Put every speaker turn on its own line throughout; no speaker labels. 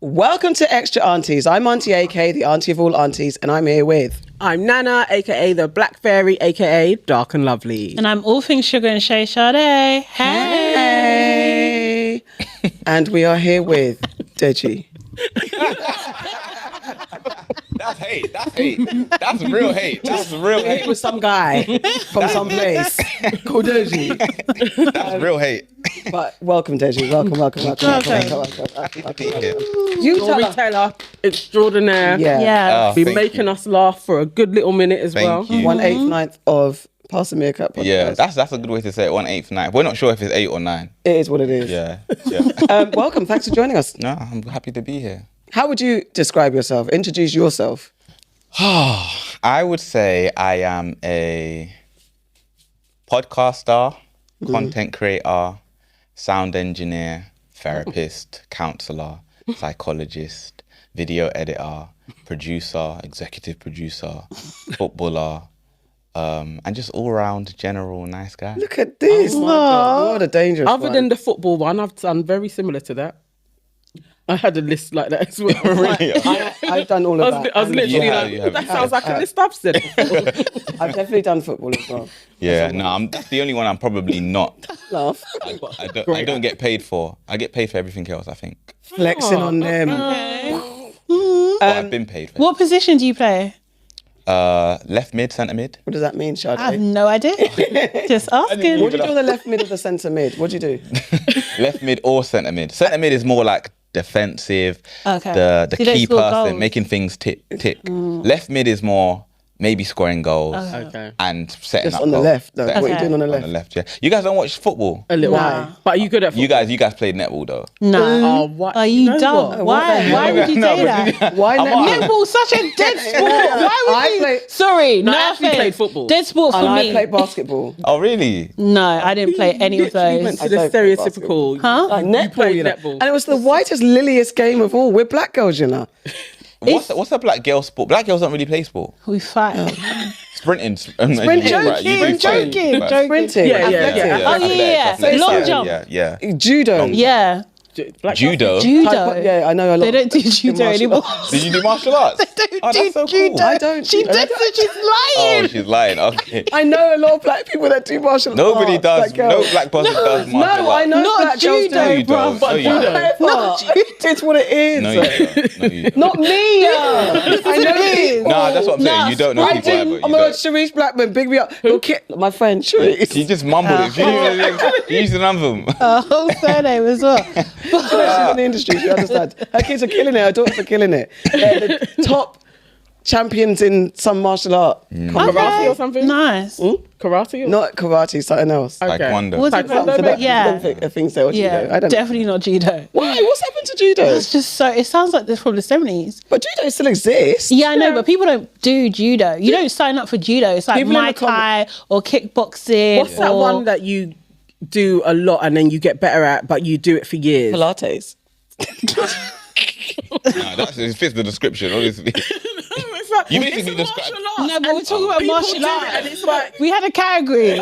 Welcome to Extra Aunties. I'm Auntie AK, the auntie of all aunties, and I'm here with...
I'm Nana, aka the Black Fairy, aka Dark and Lovely.
And I'm all things sugar and Shay Sade.
Hey! And we are here with Deji.
That's hate. That's hate. That's real hate. That's real hate.
It was some guy from some place called Deji.
That's real hate.
But welcome, Deji. Welcome. You
Storyteller extraordinaire.
Yeah.
Be making us laugh for a good little minute as well.
Thank you.
1/8 of Pass the Meerkat podcast.
Yeah, that's a good way to say it. 1/8 9. We're not sure if it's 8 or 9.
It is what it is.
Yeah.
Welcome. Thanks for joining us.
No, I'm happy to be here.
How would you describe yourself? Introduce yourself.
I would say I am a podcaster, content creator, sound engineer, therapist, counselor, psychologist, video editor, producer, executive producer, footballer, and just all round general nice guy.
Look at this. Oh God. What a dangerous
Other
one.
than the football one, I've done very similar to that. I had a list like that as well.
I've done all of that.
I was literally
You
like,
have.
that sounds like a list I've said.
I've definitely done football as well.
Yeah, no, that's the only one I'm probably not.
Laugh.
I don't get paid for. I get paid for everything else, I think.
Flexing on them.
But I've been paid for
What position do you play?
left mid, centre mid.
What does that mean, Sade?
I have no idea. Just asking.
What do you do on the left mid of the centre mid? What do you do?
Left mid or centre mid. Centre mid is more like defensive.
Okay.
The
So you don't
key
score
person,
goals?
making things tick. Left mid is more maybe scoring goals
Okay.
and setting
Just
up
on the
goals.
left. No,
Setting
what are you
up
doing on the
on
left?
the left, yeah. You guys don't watch football.
A little
Nah.
bit. But are you good at football?
You guys played netball though.
No.
Oh, what?
Are you
You know
dumb?
what?
Why? Why would you
No,
say
but
that?
Why not?
Netball's such a dead sport. Why would
I
you?
play-
Sorry,
No, I
no
actually
offense.
played football.
Dead sport for
And I
me.
play basketball.
Oh really?
No, I didn't play any of
Literally
those.
went to
I
the
don't play
stereotypical.
Huh?
Like
You
netball,
played
you know.
netball.
And it was the whitest, liliest game of all. We're black girls, you know.
What's a black girl sport? Black girls don't really play sport.
We fight.
Sprinting.
Sprinting.
Joking.
Sprinting.
Yeah, yeah,
athletic.
yeah.
Oh, yeah.
Athletic.
Long jump.
Yeah.
Judo.
Yeah.
Black
Judo.
Judo.
Yeah, I know a lot.
They don't do judo
martial
anymore.
arts.
Did you do martial arts?
They don't
Oh,
do
that's so
judo.
cool.
I don't.
She did, so she's
Oh,
lying.
she's lying. Okay.
I know a lot of black people that do martial arts.
Nobody does.
Black girls.
No black person does martial
No, I
arts.
know
Not
black girls
judo,
do.
you
bro.
don't. No, you don't.
Whatever. It's what it is.
No, you don't. No, you don't.
Not me. I know people.
Nah, that's what I'm saying. You don't know
I
people
do.
ever.
Oh
You
my God,
don't.
Sharice Blackman, big me up. Your kid, my friend Sharice.
He just mumbled it. You used to none of them.
Whole surname as well.
She's in the industry, she understands. Her kids are killing it, her daughters are killing it. They're the top champions in some martial art.
Karate or something?
Nice.
Karate? Or?
Not karate, something else.
Okay.
Taekwondo.
What's it
Taekwondo,
called?
maybe?
Yeah.
I think so. Or judo. I
Yeah.
don't know.
Definitely not judo.
Why? What's happened to judo?
It's just so. It sounds like this from the 70s.
But judo still exists.
Yeah, I know, but people don't do judo. You don't sign up for judo. It's like
People in
Muay
the
Thai or kickboxing.
What's that one that you do a lot and then you get better at, but you do it for years?
Pilates.
Nah, it fits the description, honestly. You basically describe.
No, but we're talking about
People
martial
do it
arts.
and it's like,
We had a category.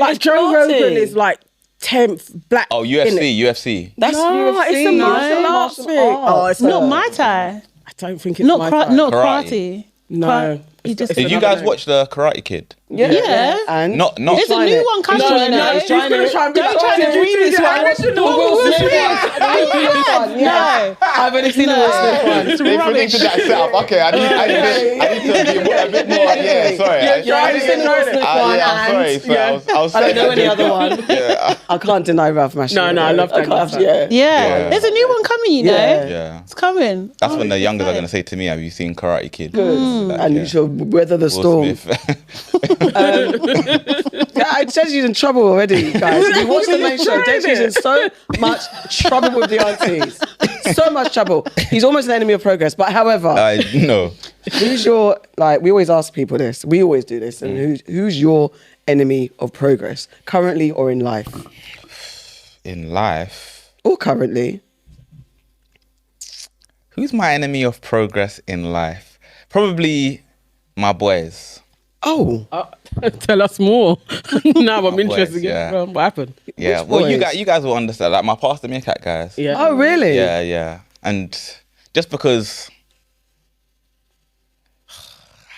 like Joe
Karate.
Rogan is like 10th black.
Oh,
in
UFC,
it.
UFC.
That's
No,
UFC.
it's a martial arts thing. Oh, it's
Not
not.
Muay Thai.
I don't think it's
Not
my
not
Karate.
karate.
No.
You just
Did you
another
guys
name.
watch the Karate Kid?
Yeah.
And
Not.
There's a
trying
new
it.
one coming.
He's
you
trying it.
know.
He's trying
Don't
it.
try and be
Don't try to dream this
the
one.
original.
Will Smith one. Yeah. I've only seen the Will Smith one.
It's
They
rubbish.
predicted that setup. Okay, I need to be a bit more. Yeah, sorry.
Yeah, I've only seen the Will Smith one.
I'm sorry.
and-
So I was
I don't know
saying
any
that-
other one.
Yeah.
I can't deny Ralph Mashie.
No, I love that.
Yeah.
Yeah. There's a new one coming, you know.
Yeah.
Yeah.
It's coming.
That's when the youngers are going to say to me, have you seen Karate Kid?
Good.
Like,
And
yeah.
you should weather the
Will
storm.
Smith.
Yeah, it says he's in trouble already, guys. If you watch the main show, Deji's in so much trouble with the aunties. So much trouble. He's almost an enemy of progress. But however,
No.
who's your, like, we always ask people this. We always do this. And who's your enemy of progress, currently or in life?
In life,
Or currently.
who's my enemy of progress in life? Probably my boys.
Oh.
Tell us more. Now I'm interested.
yeah.
What happened?
Yeah,
Which
well,
boys?
you guys will understand. Like my Pastor Meerkat guys.
Yeah.
Oh, really?
Yeah. And just because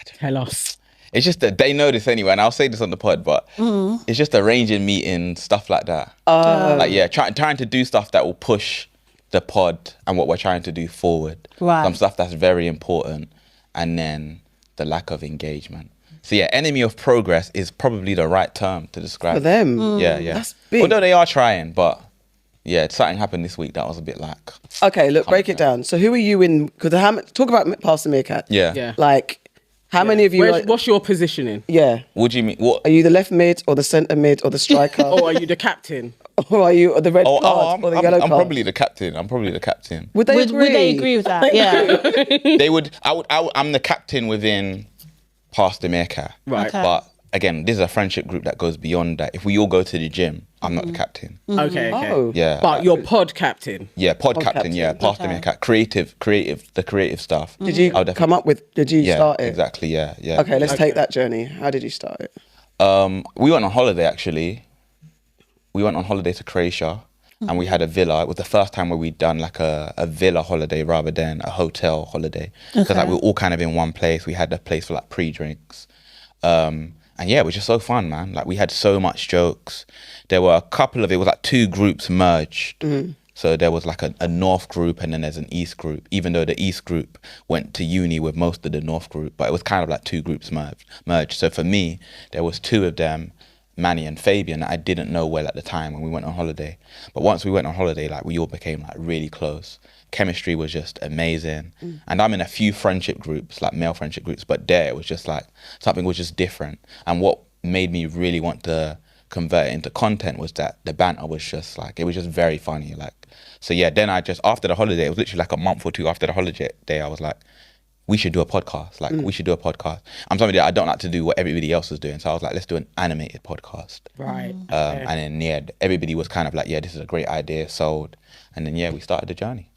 Tell us.
it's just that they know this anyway, and I'll say this on the pod, but it's just arranging meetings, stuff like that. Like, yeah, trying to do stuff that will push the pod and what we're trying to do forward.
Right.
Some stuff that's very important, and then the lack of engagement. So yeah, enemy of progress is probably the right term to describe
For them.
Yeah, yeah.
That's big.
Although they are trying, but yeah, something happened this week that was a bit like...
Okay, look, break it down. So who are you in? Because talk about Pastor Meerkat.
Yeah.
Yeah.
Like, how many of you?
What's your positioning?
Yeah.
What do you mean? What?
Are you the left mid or the centre mid or the striker?
Or are you the captain?
Or are you the red card
I'm,
or the
I'm,
yellow
I'm
card?
probably the captain. I'm probably the captain.
Would they agree?
Would they agree with that? Yeah.
They would. I'm the captain within Pastor Meerkat.
Right.
Okay.
But again, this is a friendship group that goes beyond that. If we all go to the gym, I'm not the captain.
Okay, okay.
Oh.
Yeah.
But you're pod captain.
Yeah, pod captain.
captain.
Yeah, Pastor Meerkat. Creative, the creative stuff.
Did you
I'll definitely-
come up with? Did you
Yeah,
start it?
exactly. Yeah, yeah.
Okay, let's take that journey. How did you start it?
We went on holiday actually. We went on holiday to Croatia, and we had a villa. It was the first time where we'd done like a villa holiday rather than a hotel holiday, because like we were all kind of in one place. We had a place for like pre-drinks, and yeah, it was just so fun, man. Like we had so much jokes. There were a couple of, it was like two groups merged. So there was like a North group and then there's an East group, even though the East group went to uni with most of the North group, but it was kind of like two groups merged. So for me, there was two of them, Manny and Fabian, that I didn't know well at the time when we went on holiday. But once we went on holiday, like we all became like really close. Chemistry was just amazing. And I'm in a few friendship groups, like male friendship groups, but there it was just like, something was just different. And what made me really want to convert it into content was that the banter was just like, it was just very funny. Like, so yeah, then I just, after the holiday, it was literally like a month or two after the holiday, I was like, we should do a podcast. Like, we should do a podcast. I'm somebody that I don't like to do what everybody else was doing. So I was like, let's do an animated podcast.
Right.
And then, yeah, everybody was kind of like, yeah, this is a great idea, sold. And then, yeah, we started the journey.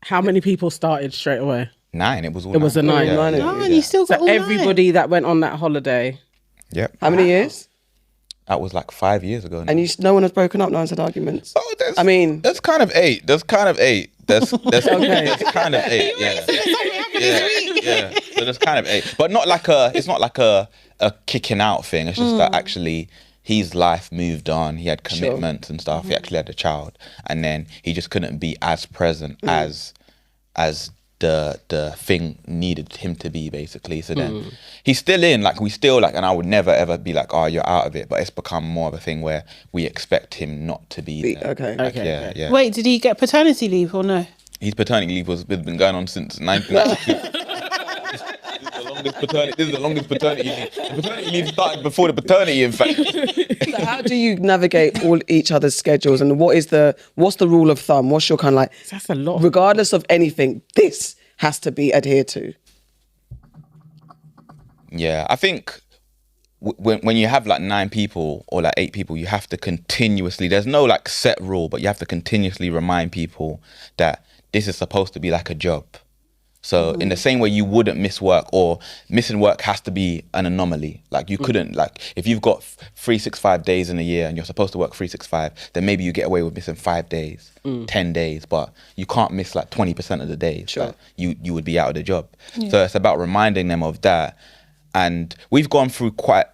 How many people started straight away?
9, it was all
It was a 9.
Yeah.
Nine.
Oh, and you still got
So
all
everybody that went on that holiday.
Yep.
How many years?
That was like 5 years ago now.
And no one has broken up. No one's had arguments.
Oh,
I mean,
that's kind of 8. That's kind of 8. That's
Okay.
that's kind of 8. Yeah. Yeah. So that's kind of 8, but not like it's not like a kicking out thing. It's just that actually his life moved on. He had commitments and stuff. He actually had a child, and then he just couldn't be as present as the thing needed him to be, basically. So then he's still in, like we still like, and I would never ever be like, oh, you're out of it. But it's become more of a thing where we expect him not to be there.
okay.
Like,
Okay,
yeah,
okay.
yeah.
Wait, did he get paternity leave or no?
His paternity leave has been going on since 1992. This is the longest paternity leave. The paternity leave started before the paternity, in fact.
So how do you navigate all each other's schedules, and what's the rule of thumb? What's your kind of like?
That's a lot.
Regardless of anything, this has to be adhered to.
Yeah, I think when you have like 9 people or like 8 people, you have to continuously, there's no like set rule, but you have to continuously remind people that this is supposed to be like a job. So in the same way you wouldn't miss work, or missing work has to be an anomaly. Like you couldn't, like if you've got 365 days in a year and you're supposed to work 365, then maybe you get away with missing 5 days, 10 days, but you can't miss like 20% of the days.
Sure.
Like, you would be out of the job. So it's about reminding them of that. And we've gone through quite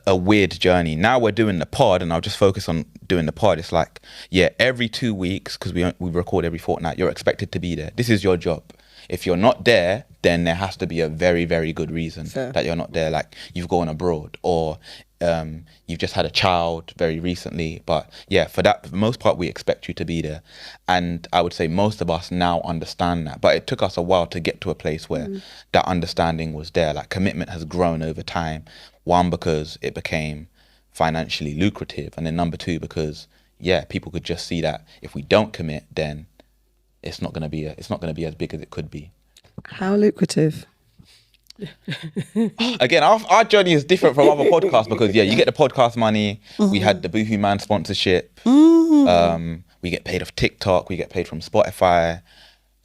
a weird journey. Now we're doing the pod, and I'll just focus on doing the pod. It's like, yeah, every 2 weeks, because we record every fortnight, you're expected to be there. This is your job. If you're not there, then there has to be a very, very good reason that you're not there. Like you've gone abroad, or you've just had a child very recently. But yeah, for the most part, we expect you to be there. And I would say most of us now understand that. But it took us a while to get to a place where that understanding was there. Like commitment has grown over time. 1, because it became financially lucrative. And then number 2, because yeah, people could just see that if we don't commit, then it's not going to be as big as it could be.
How lucrative?
Again, our journey is different from other podcasts, because yeah, you get the podcast money. We had the Boohoo Man sponsorship. We get paid off TikTok. We get paid from Spotify.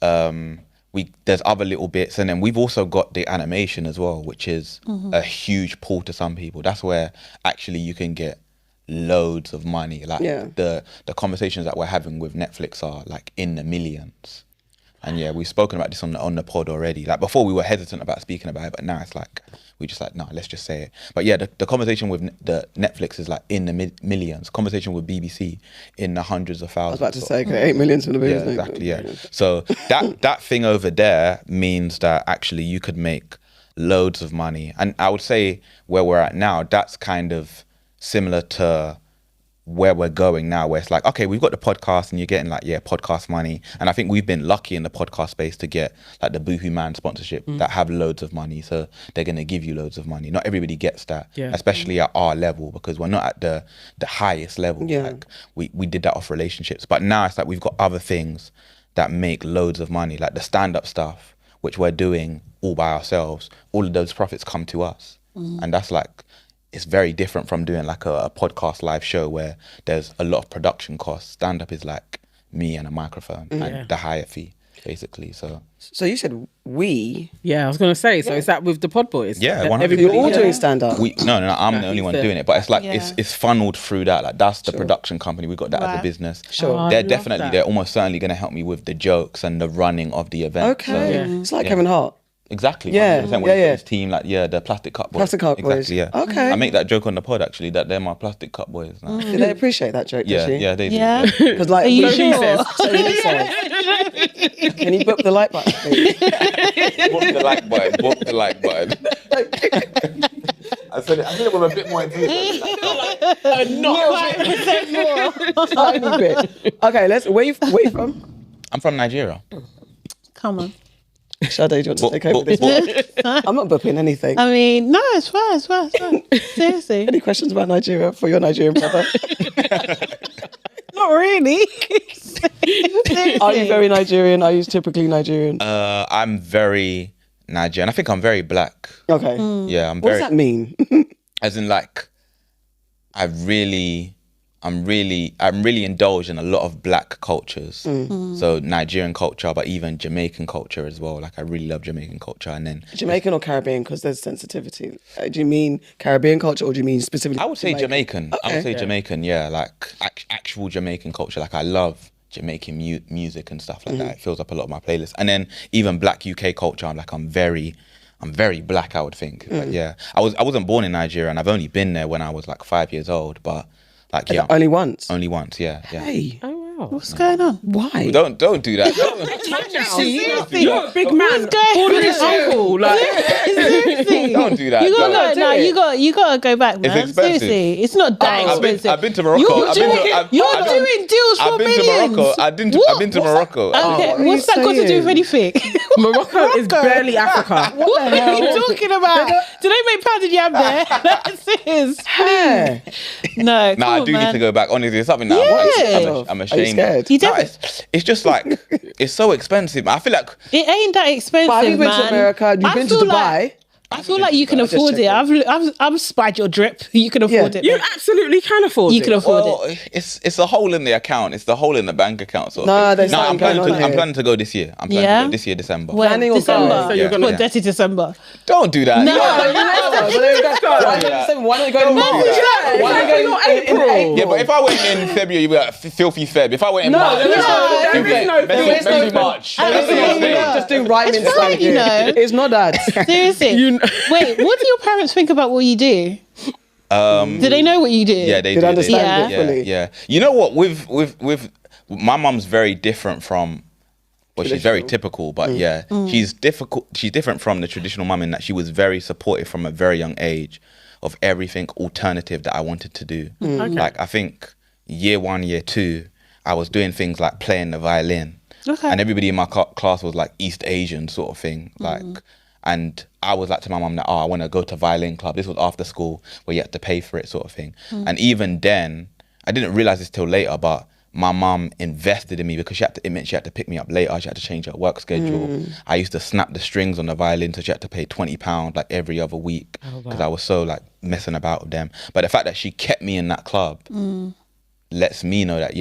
There's other little bits, and then we've also got the animation as well, which is a huge pull to some people. That's where actually you can get loads of money. Like the conversations that we're having with Netflix are like in the millions. And yeah, we've spoken about this on the pod already. Like before, we were hesitant about speaking about it, but now it's like we just like, no, let's just say it. But yeah, the conversation with the Netflix is like in the millions. Conversation with BBC in the hundreds of thousands.
I was about to say, okay, 8 million from the
Yeah,
business.
exactly. Yeah. So that thing over there means that actually you could make loads of money. And I would say where we're at now, that's kind of similar to where we're going now, where it's like, okay, we've got the podcast and you're getting like, yeah, podcast money. And I think we've been lucky in the podcast space to get like the Boohoo Man sponsorship that have loads of money. So they're going to give you loads of money. Not everybody gets that, especially at our level, because we're not at the highest level.
Yeah.
Like we did that off relationships. But now it's like we've got other things that make loads of money, like the stand-up stuff, which we're doing all by ourselves. All of those profits come to us. And that's like, it's very different from doing like a podcast live show where there's a lot of production costs. Stand-up is like me and a microphone and the higher fee, basically. So
you said we.
Yeah, I was going to say, so is that with the pod boys?
Yeah,
That
100%.
everybody-
You're all doing stand-up.
no, I'm the only one doing it. But it's like
Yeah.
it's funneled through that. Like that's the production company. We got that as a
Right.
business.
Sure.
Oh, I
They're
love
definitely,
that.
they're almost certainly going to help me with the jokes and the running of the event.
Okay.
So,
It's like Kevin Hart.
exactly.
Yeah,
100%. When
yeah,
he's got
yeah.
his team, like the Plastic Cup Boys.
Plastic Cup Boys.
Exactly. Yeah.
Okay.
I make that joke on the pod actually. That they're my Plastic Cup Boys. Now.
Did they appreciate that joke?
Yeah,
did she?
yeah, they do.
Yeah.
Because like,
Are you
we-
sure?
So he says, can you book the light button, please?
Book the like button. Book the like button. I said it with a bit more enthusiasm.
Tiny bit. Okay, where you from?
I'm from Nigeria.
Come on.
Sade, do you want to take over this one? I'm not booping anything.
I mean, no, it's fine. Seriously.
Any questions about Nigeria for your Nigerian brother?
Not really.
Are you very Nigerian? Are you typically Nigerian?
I'm very Nigerian. I think I'm very black.
Okay.
Yeah, I'm
What
very.
does that mean?
As in, like, I'm really indulged in a lot of black cultures. So Nigerian culture, but even Jamaican culture as well. Like I really love Jamaican culture. And then
Jamaican or Caribbean? Because there's sensitivity. Do you mean Caribbean culture or do you mean specifically?
I would say Jamaican. I would say Jamaican. Yeah, like actual Jamaican culture. Like I love Jamaican music and stuff like that. It fills up a lot of my playlists. And then even black UK culture. I'm very black, I would think. But yeah, I wasn't born in Nigeria, and I've only been there when I was like 5 years old. But like, yeah,
Only once?
only once. Yeah.
Hey,
Oh, wow.
What's going on?
why?
Don't do that.
You're a big man. Born his uncle. Like,
Seriously.
Don't do that.
You
Don't.
gotta go. No, you gotta go back, man.
expensive.
Seriously, it's not that expensive.
I've been to Morocco.
You're
I've been to-
doing,
I've-
you're
I've been-
doing deals for
I've been to
millions.
Morocco. I've been to Morocco.
Okay,
what are
what's
you
that got to do
saying?
with anything?
Morocco is barely Africa.
What are you talking about? Do they make pounded yam there? That's it.
Hey.
No,
No, I do need to go back. Honestly, it's something that
Yeah.
I'm
Are you
ashamed.
scared?
You
No,
don't-
it's just like it's so expensive. I feel like
It ain't that expensive,
But have you been
man.
to America? You've
I
been to
feel
Dubai?
like- I feel like you can
just
afford it.
checking.
I've spied your drip. You can afford it.
You
man.
absolutely can afford
You
it.
can afford
well,
it.
it's a hole in the account. It's the hole in the bank account. Sort of
No,
thing.
there's
I'm
something
planning
going
to.
on
I'm
here.
planning to go this year. I'm planning
Yeah?
to go this year December.
When?
Planning or
December.
going?
So you're gonna-
What, dirty December?
Don't do that.
No.
Why don't you go in March?
that.
Why don't you go in April?
Yeah, but if I went in February, you'd be like filthy Feb. If I went in March,
there is no-
you'd be
there is
like,
no-
maybe
there is no-
March.
Absolutely
That's what I'm saying.
not.
Just doing rhyming
It's fine,
slang
you
here.
know.
It's not that.
Seriously. Wait, what do your parents think about what you do? Do they know what you do?
Yeah, they
Did
do.
understand
it
fully.
Yeah. You know what? With my mum's very different from. Well, she's very typical, but yeah, she's different from the traditional mum in that she was very supportive from a very young age of everything alternative that I wanted to do. Like I think year 1, year 2, I was doing things like playing the violin,
Okay.
and everybody in my class was like East Asian sort of thing, like. And I was like to my mum that, I want to go to violin club. This was after school where you had to pay for it sort of thing. And even then, I didn't realize this till later, but my mum invested in me because it meant she had to pick me up later. She had to change her work schedule. I used to snap the strings on the violin, so she had to pay £20 like every other week because I was so like messing about with them. But the fact that she kept me in that club lets me know that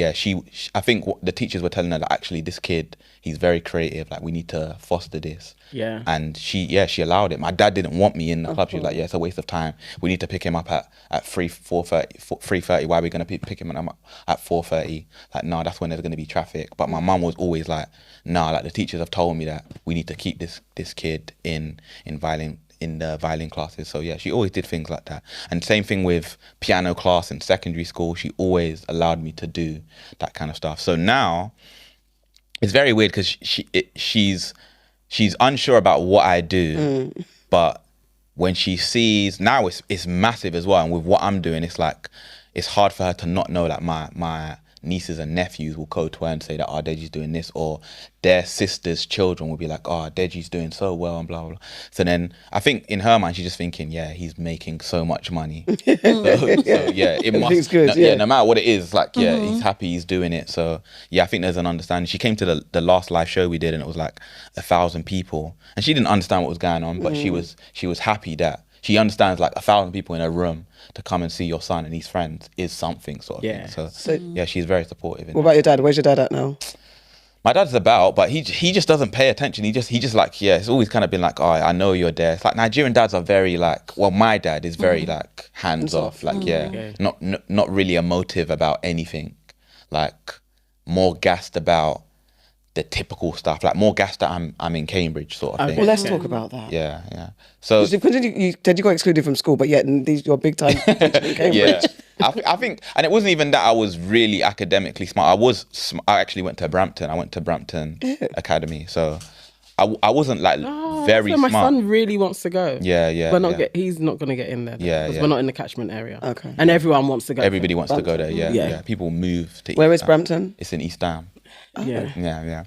I think what the teachers were telling her that actually this kid, he's very creative, like we need to foster this.
Yeah.
And she allowed it. My dad didn't want me in the club. She was like, it's a waste of time. We need to pick him up at 3:30. Why are we going to pick him up at 4:30? Like, no, that's when there's going to be traffic. But my mum was always like, no, like the teachers have told me that we need to keep this kid in the violin classes. So yeah, she always did things like that. And same thing with piano class in secondary school. She always allowed me to do that kind of stuff. So now it's very weird because she's unsure about what I do, but when she sees now, it's massive as well. And with what I'm doing, it's like it's hard for her to not know that my nieces and nephews will go to her and say that, Deji's doing this, or their sisters' children will be like, Deji's doing so well and blah, blah, blah. So then I think in her mind, she's just thinking, yeah, he's making so much money. so yeah, it must,
good,
no matter what it is, like, yeah, he's happy, he's doing it. So yeah, I think there's an understanding. She came to the last live show we did and it was like 1,000 people and she didn't understand what was going on, but she was happy that she understands like 1,000 people in a room to come and see your son and his friends is something sort of thing. So yeah, she's very supportive.
What about your dad? Where's your dad at now?
My dad's about, but he just doesn't pay attention. He just like, yeah, it's always kind of been like, I know you're there. It's like Nigerian dads are very like, well, my dad is very like hands off, like not really emotive about anything, like more gassed about the typical stuff, like more gassed that I'm in Cambridge sort of thing.
Well, let's talk about that.
Yeah. So
you got excluded from school, but yet you're big time in Cambridge.
Yeah. I think, and it wasn't even that I was really academically smart. I actually went to Brampton. I went to Brampton Academy, so I wasn't like very
so
smart.
My son really wants to go.
Yeah.
He's not going to get in there. Because we're not in the catchment area.
Okay.
And everyone wants to go.
Everybody wants to go there. Yeah. People move to.
Where is Brampton?
It's in East Ham.
Yeah.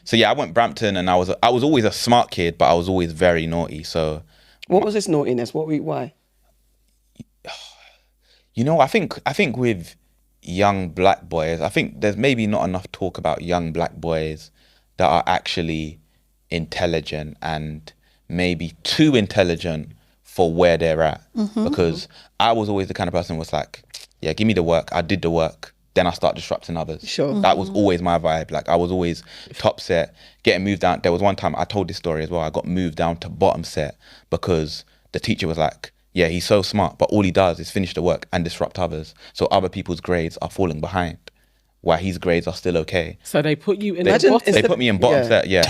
So yeah, I went Brampton, and I was always a smart kid, but I was always very naughty. So
what was this naughtiness? Why?
You know, I think with young black boys, I think there's maybe not enough talk about young black boys that are actually intelligent and maybe too intelligent for where they're at. Because I was always the kind of person who was like, yeah, give me the work. I did the work. Then I start disrupting others.
Sure.
That was always my vibe. Like I was always top set, getting moved down. There was one time I told this story as well. I got moved down to bottom set because the teacher was like, yeah, he's so smart, but all he does is finish the work and disrupt others. So other people's grades are falling behind while his grades are still okay.
So they put you in
They put me in bottom set, yeah.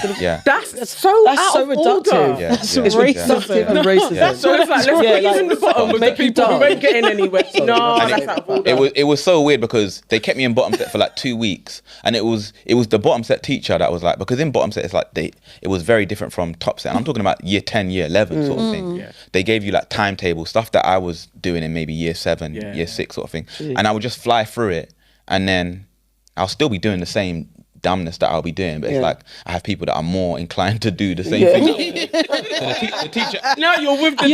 That's so
reductive.
Yeah,
That's
yeah,
reductive and racism.
So it's like, let's put you in the bottom with the people who ain't getting anywhere. No, that's out of order.
It was so weird because they kept me in bottom set for like 2 weeks, and it was the bottom set teacher that was like, because in bottom set it's like it was very different from top set, and I'm talking about year 10, year 11 sort of thing.
Yeah.
They gave you like timetable stuff that I was doing in maybe year 7, year 6 sort of thing, and I would just fly through it, and then I'll still be doing the same dumbness that I'll be doing, but it's like I have people that are more inclined to do the same thing. The teacher.
No, you're with the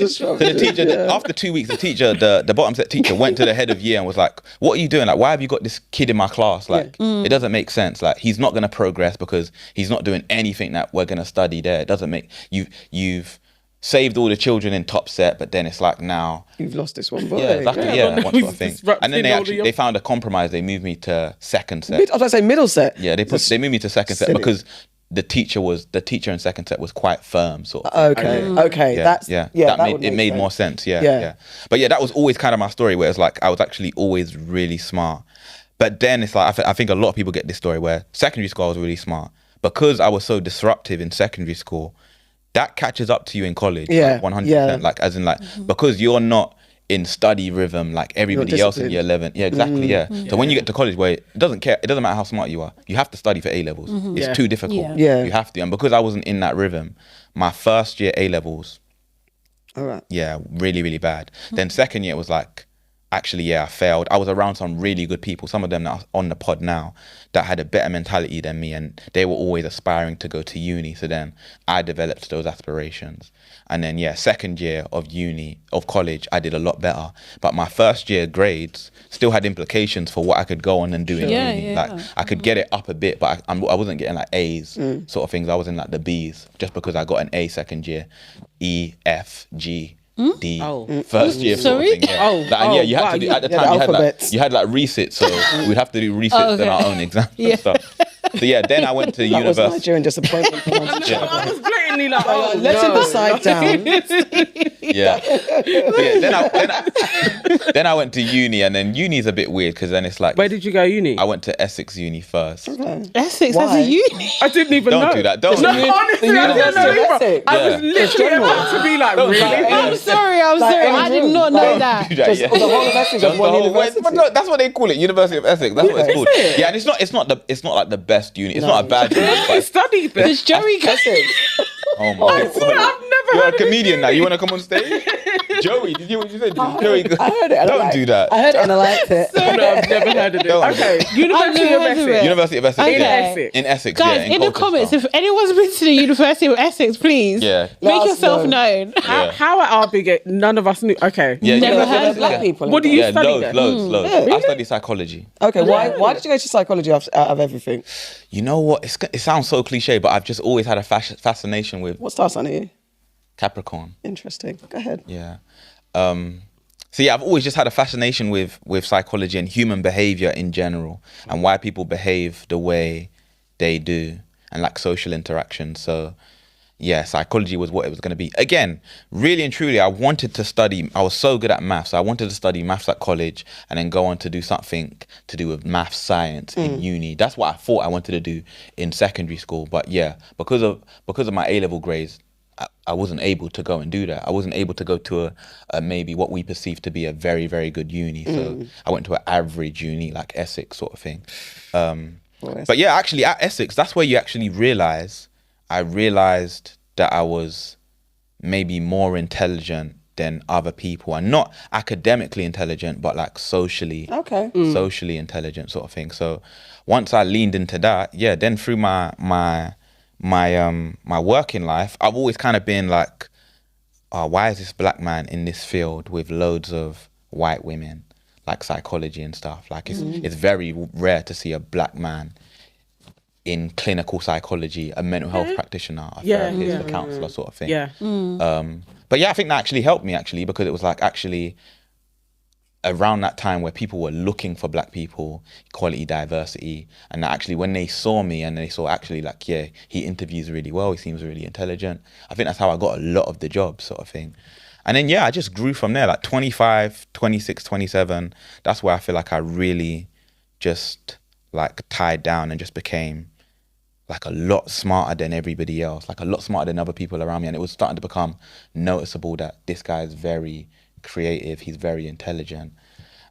So the teacher, after 2 weeks, the bottom set teacher went to the head of year and was like, "What are you doing? Like, why have you got this kid in my class? Like, it doesn't make sense. Like, he's not going to progress because he's not doing anything that we're going to study there. It doesn't make you've saved all the children in top set, but then it's like now
You've lost this one boy.
yeah, exactly, that one sort of thing. And then they found a compromise. They moved me to second set.
I was about to say middle set.
Yeah, they moved me to second set because the teacher in second set was quite firm, sort of thing.
Okay.
It made more sense. Yeah. But yeah, that was always kind of my story, where it's like I was actually always really smart. But then it's like I think a lot of people get this story where secondary school I was really smart because I was so disruptive in secondary school. That catches up to you in college, like 100%. Like as in like because you're not in study rhythm like everybody else in year 11. Yeah, exactly. So when you get to college, where it doesn't matter how smart you are, you have to study for A levels. It's too difficult.
Yeah.
You have to, and because I wasn't in that rhythm, my first year A levels, really, really bad. Then second year it was like, actually, I failed. I was around some really good people, some of them that are on the pod now, that had a better mentality than me, and they were always aspiring to go to uni. So then I developed those aspirations. And then, second year of college, I did a lot better. But my first year grades still had implications for what I could go on and do in uni. Like I could get it up a bit, but I wasn't getting like A's sort of things. I was in like the B's just because I got an A second year, E, F, G. the first year sort of
Sorry?
thing. Yeah. You had to do, at the
Yeah,
time
the
you had
alphabets.
resits, so we'd have to do resits and our own exams and stuff. So yeah, then I went to
That was
university.
Nigerian disappointment. For
I was blatantly like, oh,
Let him
no.
decide down.
Yeah. So yeah, then I went to uni, and then uni's a bit weird because then it's like
Where did you go uni?
I went to Essex Uni first.
Essex
Why?
as a uni.
I didn't even know.
Don't do that. Don't.
No,
do that.
honestly, I didn't
University
know
of
either.
Essex.
I was
Yeah.
literally
general.
about to be like,
Don't do
really?
that.
I'm sorry. I did not know that.
Do that,
Just
yeah.
the whole of Essex
Just
as one
the whole-
university.
but no, that's what they call it, University of Essex. That's what it's called.
it?
Yeah, and it's not like the best uni. It's not a bad uni.
I
But
studied there.
Does Joey go?
oh my
I've never
god, you're a
heard of
comedian now. You want to come on stage? Joey, did you what you said? Joey,
I heard it. And
don't do that.
I heard it and I liked it.
No, I've never heard of it.
Don't.
Okay, University
never
of
heard of
Essex.
it.
University of Essex.
Okay.
Yeah.
Essex.
In Essex,
Guys,
yeah.
in the comments,
Colchester.
if anyone's been to the University of Essex, please
Yeah.
make
Let us
yourself
know.
known.
Yeah.
How at our big none of us knew. Okay.
Yeah,
Never
University
heard
of
of
Black
that.
people.
What do you
Yeah,
study there?
loads. I study psychology.
Okay, why did you go to psychology out of everything?
You know what? It sounds so cliche, but I've just always had a fascination with
What star sign are you?
Capricorn.
Interesting. Go ahead.
Yeah. So yeah, I've always just had a fascination with psychology and human behavior in general, and why people behave the way they do, and like social interaction. So yeah, psychology was what it was going to be. Again, really and truly, I wanted to study. I was so good at maths. I wanted to study maths at college and then go on to do something to do with maths science in uni. That's what I thought I wanted to do in secondary school. But yeah, because of my A-level grades, I wasn't able to go and do that. I wasn't able to go to a maybe what we perceive to be a very, very good uni. So I went to an average uni, like Essex sort of thing. But yeah, actually at Essex, that's where you actually I realized that I was maybe more intelligent than other people, and not academically intelligent, but like socially intelligent sort of thing. So once I leaned into that, yeah, then through my working life, I've always kind of been like, oh, why is this black man in this field with loads of white women, like psychology and stuff? Like it's very rare to see a black man in clinical psychology, a mental health practitioner, a therapist, a counselor sort of thing.
Yeah.
But yeah, I think that actually helped me because it was like actually around that time where people were looking for black people, equality, diversity, and that actually when they saw me and they saw actually like, yeah, he interviews really well, he seems really intelligent. I think that's how I got a lot of the jobs sort of thing. And then, yeah, I just grew from there, like 25, 26, 27. That's where I feel like I really just like tied down and just became like a lot smarter than everybody else, like a lot smarter than other people around me. And it was starting to become noticeable that this guy is very creative, he's very intelligent.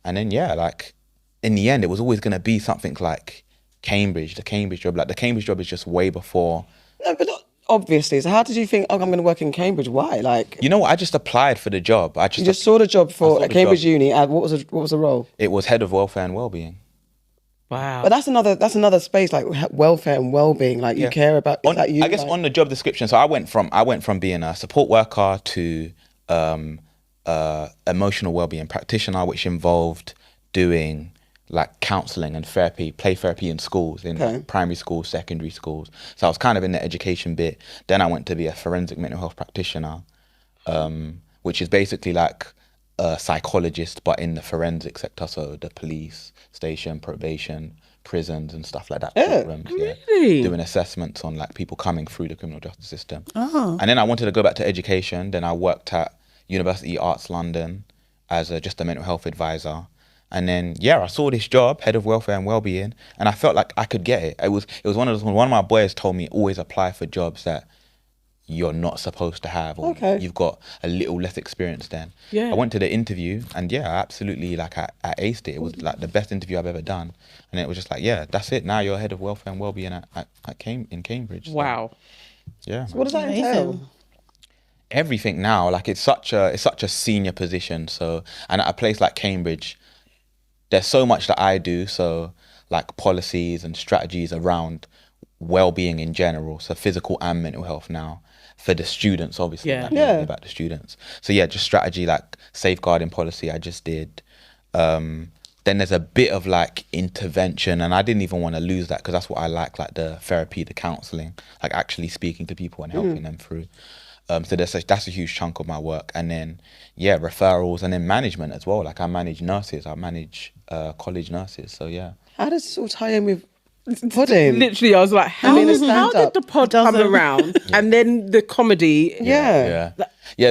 And then, yeah, like in the end, it was always going to be something like Cambridge, the Cambridge job. Like the Cambridge job is just way before.
No, but obviously. So how did you think, oh, I'm going to work in Cambridge? Why? Like,
You know what? I just applied for the job.
you just saw the job for
saw
at
the
Cambridge
job.
Uni. What was the role?
It was head of welfare and wellbeing.
Wow.
But that's another space, like welfare and well-being. Like you care about. Is that you?
I guess on the job description. So I went from being a support worker to emotional wellbeing practitioner, which involved doing like counselling and therapy, play therapy in schools, in primary schools, secondary schools. So I was kind of in the education bit. Then I went to be a forensic mental health practitioner, which is basically like a psychologist, but in the forensic sector. So the police station, probation, prisons and stuff like that. Programs,
really?
Doing assessments on like people coming through the criminal justice system. And then I wanted to go back to education. Then I worked at University Arts London as just a mental health advisor. And then, yeah, I saw this job, head of welfare and wellbeing, and I felt like I could get it. It was one of those, one of my boys told me always apply for jobs that you're not supposed to have, or you've got a little less experience than.
Yeah.
I went to the interview and yeah, I absolutely like I aced it. It was like the best interview I've ever done. And it was just like, yeah, that's it. Now you're head of welfare and wellbeing in Cambridge. So,
Wow.
yeah.
What does that entail?
Everything now, like it's such a senior position. So, and at a place like Cambridge, there's so much that I do. So like policies and strategies around well-being in general. So physical and mental health now for the students, obviously.
Yeah.
Like, mainly about the students. So yeah, just strategy like safeguarding policy I just did. Then there's a bit of like intervention, and I didn't even want to lose that because that's what I like the therapy, the counselling, like actually speaking to people and helping them through. So that's a huge chunk of my work. And then, referrals and then management as well. Like I manage nurses, I manage college nurses. So yeah.
How does this all tie in with podding?
Literally, I was like, how
mean,
did
it's stand-up.
the pod come around? And then the comedy.
Yeah.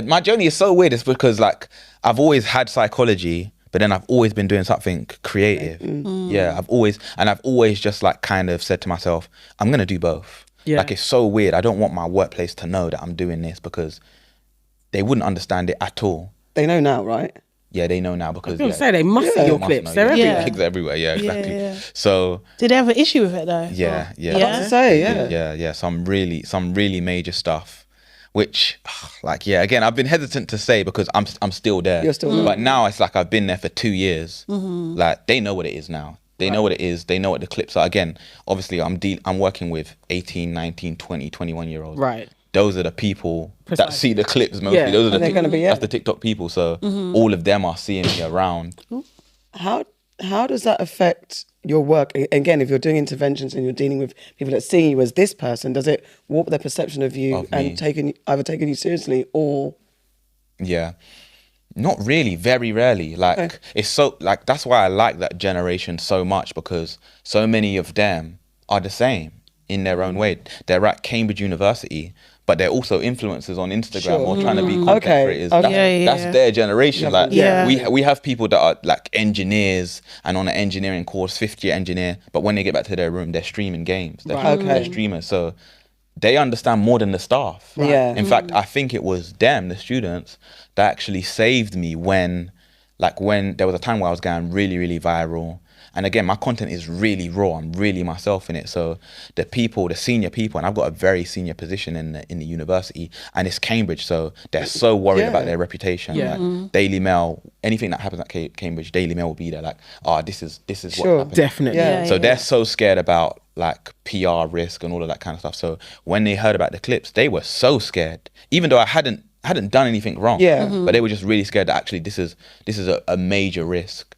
My journey is so weird. It's because like I've always had psychology, but then I've always been doing something creative. Yeah, I've always just like kind of said to myself, I'm gonna do both.
Yeah.
Like it's so weird. I don't want my workplace to know that I'm doing this because they wouldn't understand it at all.
They know now, right?
Yeah, they know now because
I was going to say, they must see your
must
clips.
know,
They're everywhere.
Yeah.
It's everywhere. Yeah, exactly.
Yeah.
So
Did they have an issue with it though?
yeah.
To say, yeah.
Some really major stuff, which again, I've been hesitant to say because I'm still there.
You're still there.
But now it's like I've been there for 2 years. Like they know what it is now. They know what it is. They know what the clips are. Again, obviously I'm working with 18, 19, 20, 21 year olds.
Right.
Those are the people that
Precisely.
see the clips mostly.
Yeah.
Those are
They're gonna be,
that's the TikTok people. So all of them are seeing me around.
How does that affect your work? Again, if you're doing interventions and you're dealing with people that see you as this person, does it warp their perception of you
Of me.
and either taking you seriously or?
Yeah. Not really, very rarely. Like it's so like that's why I like that generation so much because so many of them are the same in their own way. They're at Cambridge University, but they're also influencers on Instagram or trying to be content creators. That's their generation. Like we have people that are like engineers and on an engineering course, 50-year engineer, but when they get back to their room, they're streaming games. They're streamers. So they understand more than the staff.
Yeah.
In fact, I think it was them, the students, that actually saved me when there was a time where I was going really, really viral. And again, my content is really raw. I'm really myself in it. So the senior people, and I've got a very senior position in the university, and it's Cambridge, so they're so worried about their reputation.
Yeah.
Like Daily Mail, anything that happens at Cambridge, Daily Mail will be there. Like, this is what happened.
Definitely.
Yeah.
They're so scared about like PR risk and all of that kind of stuff. So when they heard about the clips, they were so scared, even though I hadn't done anything wrong.
Yeah.
But they were just really scared that actually this is a major risk.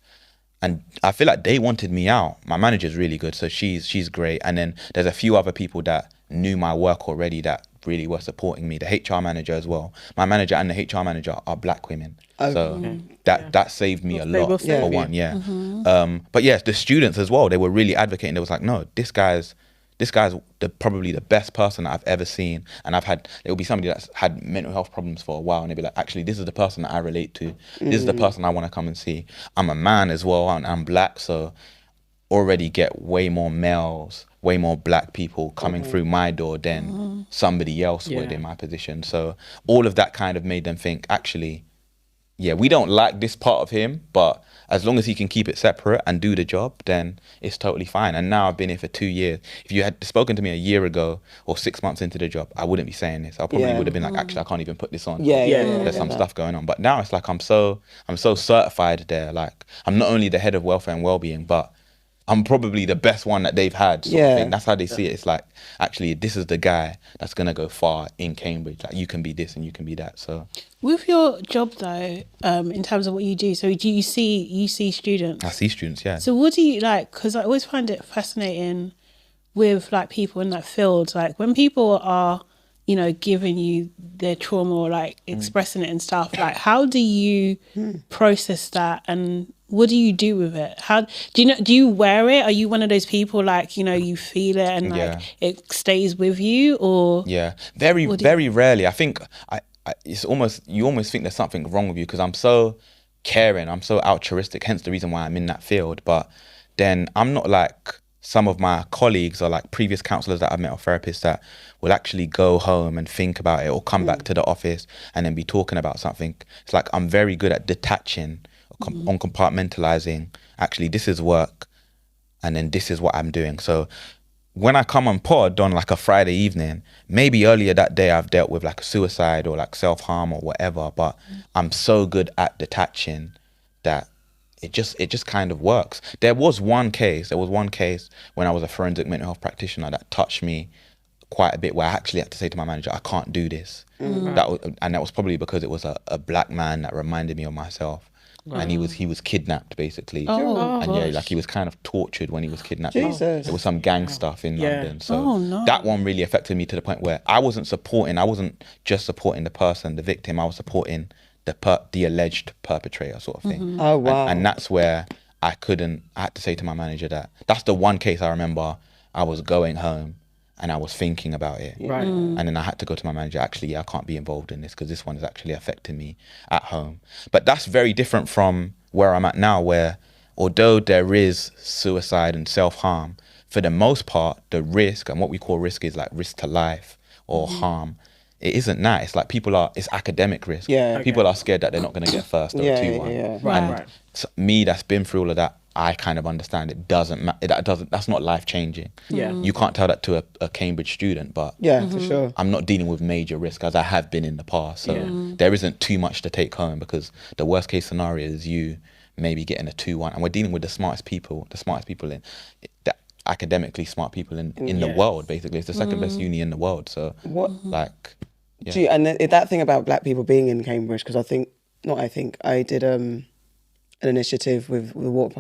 And I feel like they wanted me out. My manager's really good, so she's great. And then there's a few other people that knew my work already that really were supporting me. The HR manager as well. My manager and the HR manager are black women. So that saved me a lot for one. Yeah. But yeah, the students as well, they were really advocating. They was like, no, this guy's probably the best person that I've ever seen. And there will be somebody that's had mental health problems for a while, and they'll be like, actually, this is the person that I relate to. This is the person I want to come and see. I'm a man as well, and I'm black, so already get way more males, way more black people coming through my door than somebody else would in my position. So all of that kind of made them think, actually, yeah, we don't like this part of him, but as long as he can keep it separate and do the job, then it's totally fine. And now I've been here for 2 years. If you had spoken to me a year ago or 6 months into the job, I wouldn't be saying this. I probably would have been like, actually, I can't even put this on. There's some stuff going on. But now it's like I'm so certified there. Like I'm not only the head of welfare and wellbeing, but I'm probably the best one that they've had. Sort of thing. That's how they see it. It's like, actually, this is the guy that's gonna go far in Cambridge. Like you can be this and you can be that. So
with your job though, in terms of what you do, so do you see students?
I see students, yeah.
So what do you like? Because I always find it fascinating with like people in that field. Like when people are, giving you their trauma or like expressing it and stuff. Like how do you process that and what do you do with it? How do you wear it? Are you one of those people like, you feel it and like it stays with you or?
Yeah, very rarely. I think it's you almost think there's something wrong with you because I'm so caring, I'm so altruistic, hence the reason why I'm in that field. But then I'm not like some of my colleagues or like previous counsellors that I've met or therapists that will actually go home and think about it or come back to the office and then be talking about something. It's like I'm very good at detaching on compartmentalizing, actually this is work and then this is what I'm doing. So when I come on pod on like a Friday evening, maybe earlier that day I've dealt with like a suicide or like self-harm or whatever, but I'm so good at detaching that it just kind of works. There was one case when I was a forensic mental health practitioner that touched me quite a bit where I actually had to say to my manager, I can't do this. That was probably because it was a black man that reminded me of myself. and he was kidnapped basically.
Oh,
And yeah,
gosh.
like he was kind of tortured when he was kidnapped.
Jesus.
There was some gang stuff in
Yeah.
London. So
Oh, no.
that one really affected me to the point where I wasn't just supporting the person, the victim, I was supporting the alleged perpetrator sort of thing.
Oh, wow.
And that's where I had to say to my manager that that's the one case I remember I was going home and I was thinking about it.
Right.
And then I had to go to my manager, actually, yeah, I can't be involved in this because this one is actually affecting me at home. But that's very different from where I'm at now, where although there is suicide and self-harm, for the most part, the risk, and what we call risk is like risk to life or harm, it isn't that. It's like it's academic risk.
Yeah.
People are scared that they're not going to get first or
Yeah,
2-1.
yeah.
Right,
And
right.
me that's been through all of that, I kind of understand it doesn't matter. That's not life changing.
Yeah.
You can't tell that to a Cambridge student, but
Yeah, for sure.
I'm not dealing with major risk as I have been in the past. So there isn't too much to take home because the worst case scenario is you maybe getting a 2-1. And we're dealing with the smartest people academically smart people in the world, basically. It's the second best uni in the world. So like, yeah.
Do you, and that thing about black people being in Cambridge, because I did an initiative with the Walk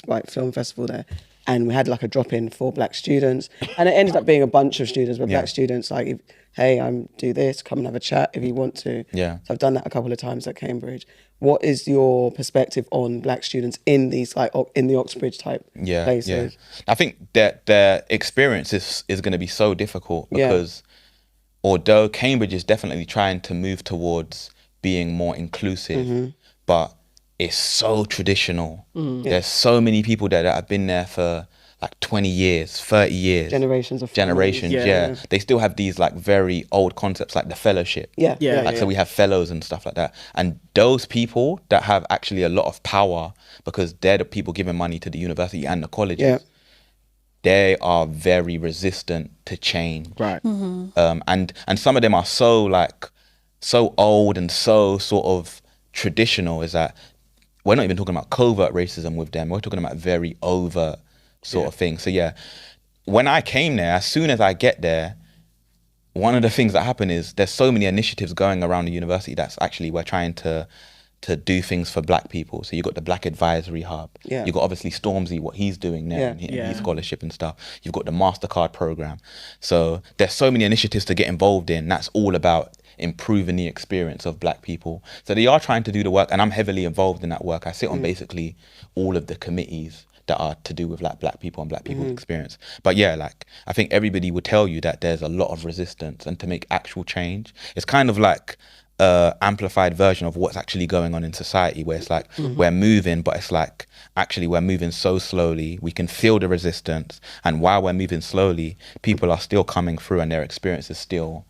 by Film Festival there, and we had like a drop-in for black students, and it ended up being a bunch of students, but black students like, hey, I'm do this, come and have a chat if you want to.
Yeah.
So I've done that a couple of times at Cambridge. What is your perspective on black students in these like in the Oxbridge type places?
Yeah. I think that their experience is going to be so difficult because although Cambridge is definitely trying to move towards being more inclusive, but it's so traditional. There's so many people there that have been there for like 20 years, 30 years.
Generations.
Yeah.
They still have these like very old concepts like the fellowship.
Yeah.
So we have fellows and stuff like that. And those people that have actually a lot of power because they're the people giving money to the university and the colleges, they are very resistant to change.
Right.
And some of them are so old and so sort of traditional is that we're not even talking about covert racism with them. We're talking about very overt sort of thing. So yeah, when I came there, as soon as I get there, one of the things that happen is there's so many initiatives going around the university that's actually we're trying to do things for black people. So you got the Black Advisory Hub.
Yeah.
You got obviously Stormzy, what he's doing now, and his scholarship and stuff. You've got the MasterCard program. So there's so many initiatives to get involved in. That's all about improving the experience of black people. So they are trying to do the work, and I'm heavily involved in that work. I sit on basically all of the committees that are to do with like black people and black people's experience. But yeah, like I think everybody would tell you that there's a lot of resistance, and to make actual change, it's kind of like amplified version of what's actually going on in society, where it's like we're moving, but it's like actually we're moving so slowly, we can feel the resistance, and while we're moving slowly, people are still coming through and their experience is still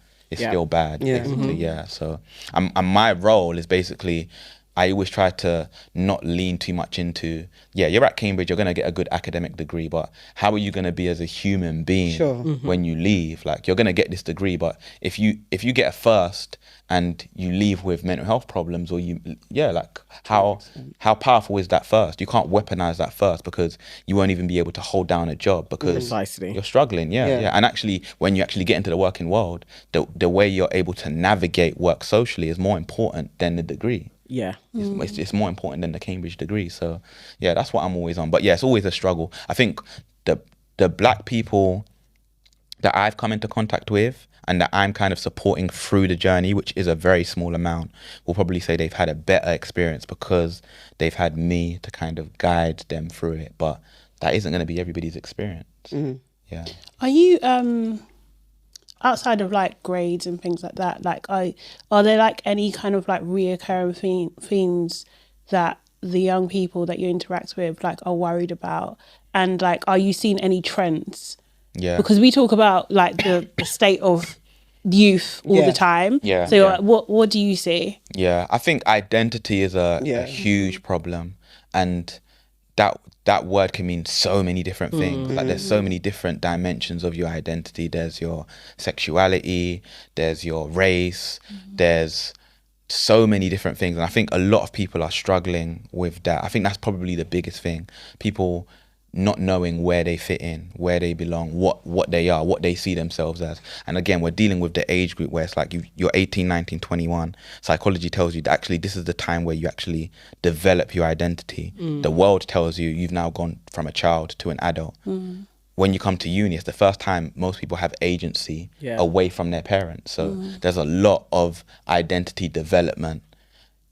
bad, basically. So and my role is basically, I always try to not lean too much into, you're at Cambridge, you're going to get a good academic degree, but how are you going to be as a human being when you leave? Like, you're going to get this degree, but if you get a first and you leave with mental health problems, or how powerful is that first? You can't weaponize that first because you won't even be able to hold down a job because
Precisely.
you're struggling. And actually, when you actually get into the working world, the way you're able to navigate work socially is more important than the degree.
Yeah.
It's more important than the Cambridge degree. So yeah, that's what I'm always on. But yeah, it's always a struggle. I think the black people that I've come into contact with and that I'm kind of supporting through the journey, which is a very small amount, will probably say they've had a better experience because they've had me to kind of guide them through it. But that isn't going to be everybody's experience. Yeah.
Are you outside of like grades and things like that, like are there like any kind of like reoccurring themes that the young people that you interact with like are worried about, and like are you seeing any trends? Because we talk about like the state of youth all the time. So what do you see?
I think identity is a huge problem, and that word can mean so many different things. Like there's so many different dimensions of your identity. There's your sexuality, there's your race, there's so many different things. And I think a lot of people are struggling with that. I think that's probably the biggest thing. People not knowing where they fit in, where they belong, what they are, what they see themselves as. And again, we're dealing with the age group where it's like you're 18, 19, 21. Psychology tells you that actually this is the time where you actually develop your identity. The world tells you you've now gone from a child to an adult. When you come to uni, it's the first time most people have agency away from their parents. So there's a lot of identity development.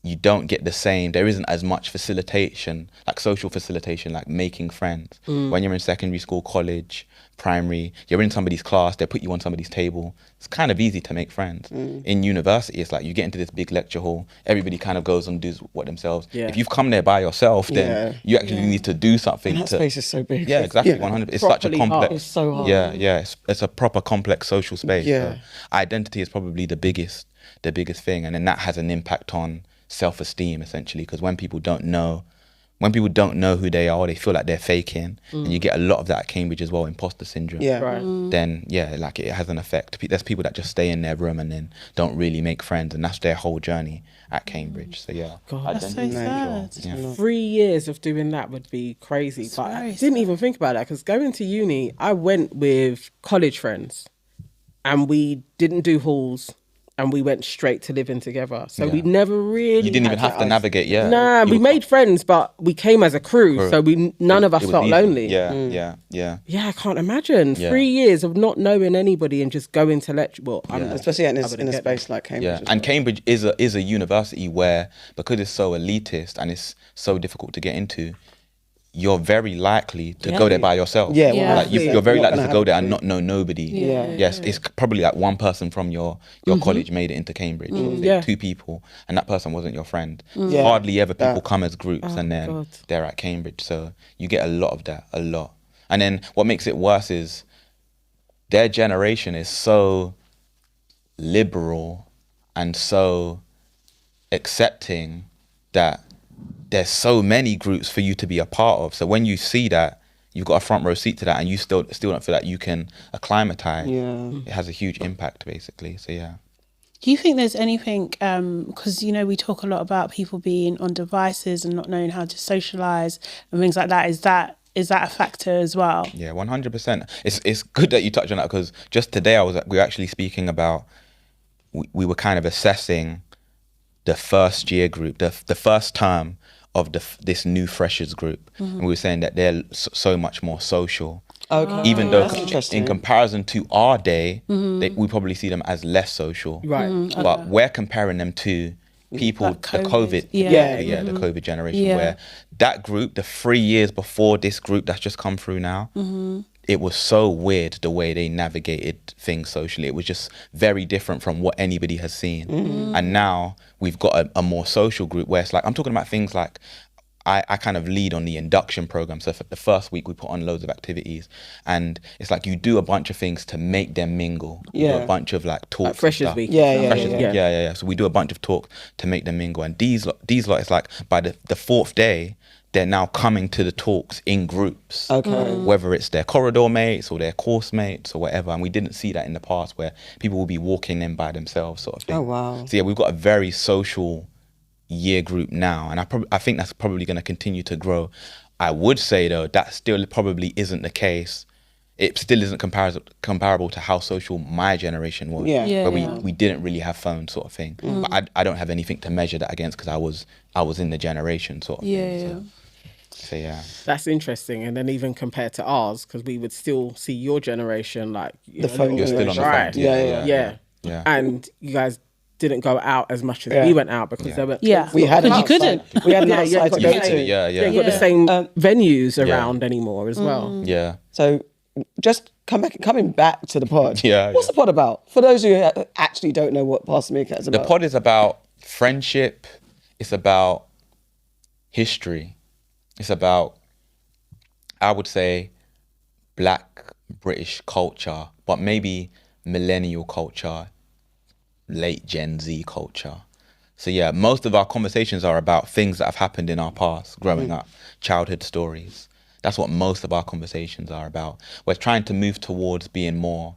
You don't get the same, there isn't as much facilitation, like social facilitation, like making friends. When you're in secondary school, college, primary, you're in somebody's class, they put you on somebody's table. It's kind of easy to make friends. In university, it's like you get into this big lecture hall, everybody kind of goes and does what themselves. If you've come there by yourself, then you actually need to do something.
And that space is so big.
Yeah, exactly, 100%. It's such a complex.
It's so hard.
Yeah, it's a proper complex social space. So identity is probably the biggest thing, and then that has an impact on self-esteem essentially, because when people don't know who they are, they feel like they're faking, and you get a lot of that at Cambridge as well, imposter syndrome. Then like it has an effect. There's people that just stay in their room and then don't really make friends, and that's their whole journey at Cambridge. So
That's so sad.
3 years of doing that would be crazy.
It's
but I
very
didn't even think about that, because going to uni, I went with college friends and we didn't do halls. And we went straight to living together. So we never really...
You didn't even have to navigate,
Nah, we made friends, but we came as a crew. So none of us felt
easy.
lonely.
Yeah.
Yeah, I can't imagine. 3 years of not knowing anybody and just going to lecture. Well,
especially in a space like Cambridge.
Yeah, and Cambridge is a university where, because it's so elitist and it's so difficult to get into, you're very likely to go there by yourself. Like you're very likely to go there and not know nobody. Yes, it's probably like one person from your college made it into Cambridge. Two people, and that person wasn't your friend. Hardly ever people come as groups and then they're at Cambridge. So you get a lot of that, a lot. And then what makes it worse is their generation is so liberal and so accepting that there's so many groups for you to be a part of. So when you see that, you've got a front row seat to that, and you still don't feel like you can acclimatize. It has a huge impact, basically. So
Do you think there's anything, because, we talk a lot about people being on devices and not knowing how to socialise and things like that. Is that a factor as well? Yeah,
100%. It's good that you touched on that, because just today we were actually speaking about, we were kind of assessing the first year group, the first term of this new freshers group, and we were saying that they're so much more social. Even though in comparison to our day, we probably see them as less social. But we're comparing them to people, like the COVID, the COVID generation, where that group, the 3 years before this group that's just come through now, it was so weird the way they navigated things socially. It was just very different from what anybody has seen. And now we've got a more social group where it's like, I'm talking about things like, I kind of lead on the induction program. So for the first week, we put on loads of activities, and it's like you do a bunch of things to make them mingle. You do a bunch of like talks. Like
Freshers Week.
Yeah. So we do a bunch of talk to make them mingle. And these lot, it's like by the fourth day, they're now coming to the talks in groups. Whether it's their corridor mates or their course mates or whatever. And we didn't see that in the past, where people will be walking in by themselves, sort of thing.
Oh, wow.
So we've got a very social year group now, and I think that's probably going to continue to grow. I would say though, that still probably isn't the case. It still isn't comparable to how social my generation was, where we didn't really have phones, sort of thing. But I don't have anything to measure that against, because I was in the generation, sort of thing. So
that's interesting. And then even compared to ours, because we would still see your generation like
the phone.
You're still on the phone.
Yeah. And you guys didn't go out as much as we went out, because there were
we had
you couldn't.
We had an outside to go to.
They ain't got the same venues around anymore as well.
So just coming back to the pod.
Yeah.
What's the pod about? For those who actually don't know what Pastor Meerkat is about.
The pod is about friendship. It's about history. It's about, I would say, Black British culture, but maybe millennial culture, late Gen Z culture. So most of our conversations are about things that have happened in our past, growing up, childhood stories. That's what most of our conversations are about. We're trying to move towards being more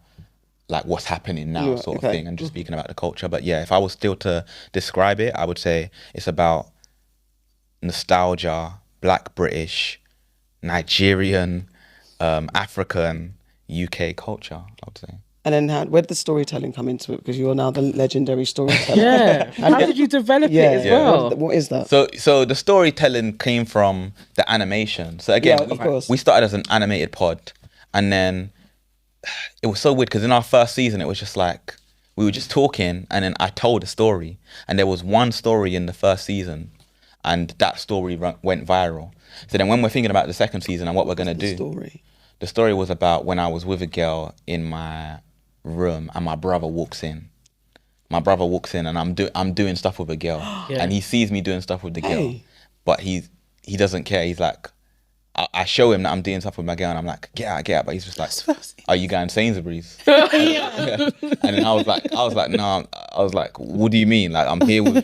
like what's happening now, sort of thing, and just speaking about the culture. But if I was still to describe it, I would say it's about nostalgia, Black British, Nigerian, African, UK culture, I would say.
And then where did the storytelling come into it? Because you're now the legendary storyteller.
Yeah. How did you develop it as well?
What is that?
So the storytelling came from the animation. So again,
of course.
we started as an animated pod, and then it was so weird because in our first season, it was just like we were just talking, and then I told a story, and there was one story in the first season, and that story went viral. So then when we're thinking about the second season and what we're gonna do, the story was about when I was with a girl in my room and my brother walks in. And I'm doing stuff with a girl, and he sees me doing stuff with the girl, but he doesn't care. He's like, I show him that I'm doing stuff with my girl, and I'm like, get out. But he's just like, are you going Sainsbury's? And then I was like, no. I was like, what do you mean? Like, I'm here with,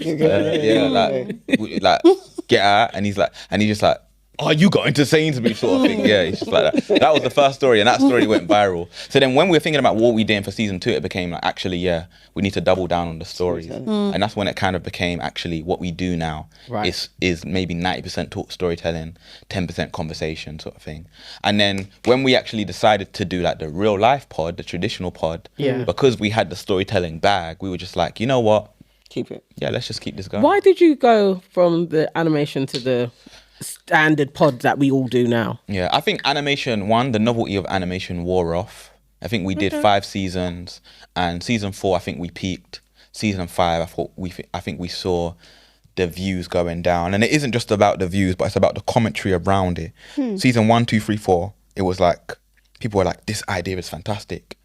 like, get out. And he's just like, are you going to Sainsbury's, sort of thing? Yeah, it's just like that. That was the first story, and that story went viral. So then when we were thinking about what we did for season 2, it became like, actually, we need to double down on the stories. And that's when it kind of became actually what we do now is maybe 90% storytelling, 10% conversation, sort of thing. And then when we actually decided to do like the real life pod, the traditional pod, because we had the storytelling bag, we were just like, you know what?
Keep it.
Yeah, let's just keep this going.
Why did you go from the animation to the standard pod that we all do now?
Yeah, I think animation, the novelty of animation wore off. I think we did 5 seasons, and season 4, I think we peaked. Season 5, I think we saw the views going down, and it isn't just about the views, but it's about the commentary around it. Season 1, 2, 3, 4, it was like people were like, "This idea is fantastic.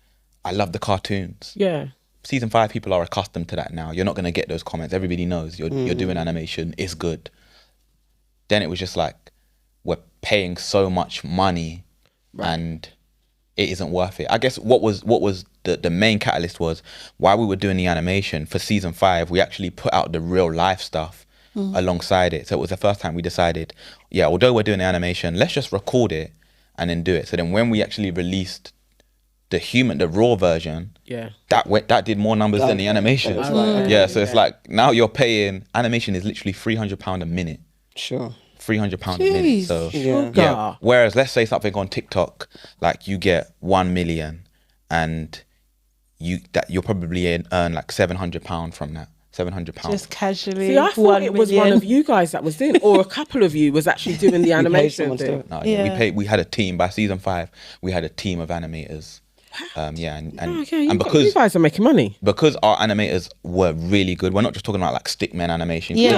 I love the cartoons."
Yeah.
Season 5, people are accustomed to that now. You're not gonna get those comments. Everybody knows you're doing animation. It's good. Then it was just like, we're paying so much money and it isn't worth it. I guess what was the main catalyst was while we were doing the animation for season 5, we actually put out the real life stuff alongside it. So it was the first time we decided, although we're doing the animation, let's just record it and then do it. So then when we actually released the raw version, that did more numbers than the animation. So it's like, now you're paying, animation is literally £300 a minute.
Sure.
£300 a minute. So whereas let's say something on TikTok, like you get 1 million, and you'll probably earn like £700 from that. £700
just casually.
See, I thought it was one of you guys that was doing it, or a couple of you was actually doing the animation thing.
No, we had a team. By season 5, we had a team of animators. And because
you guys are making money,
because our animators were really good. We're not just talking about like stickman animation.
Do you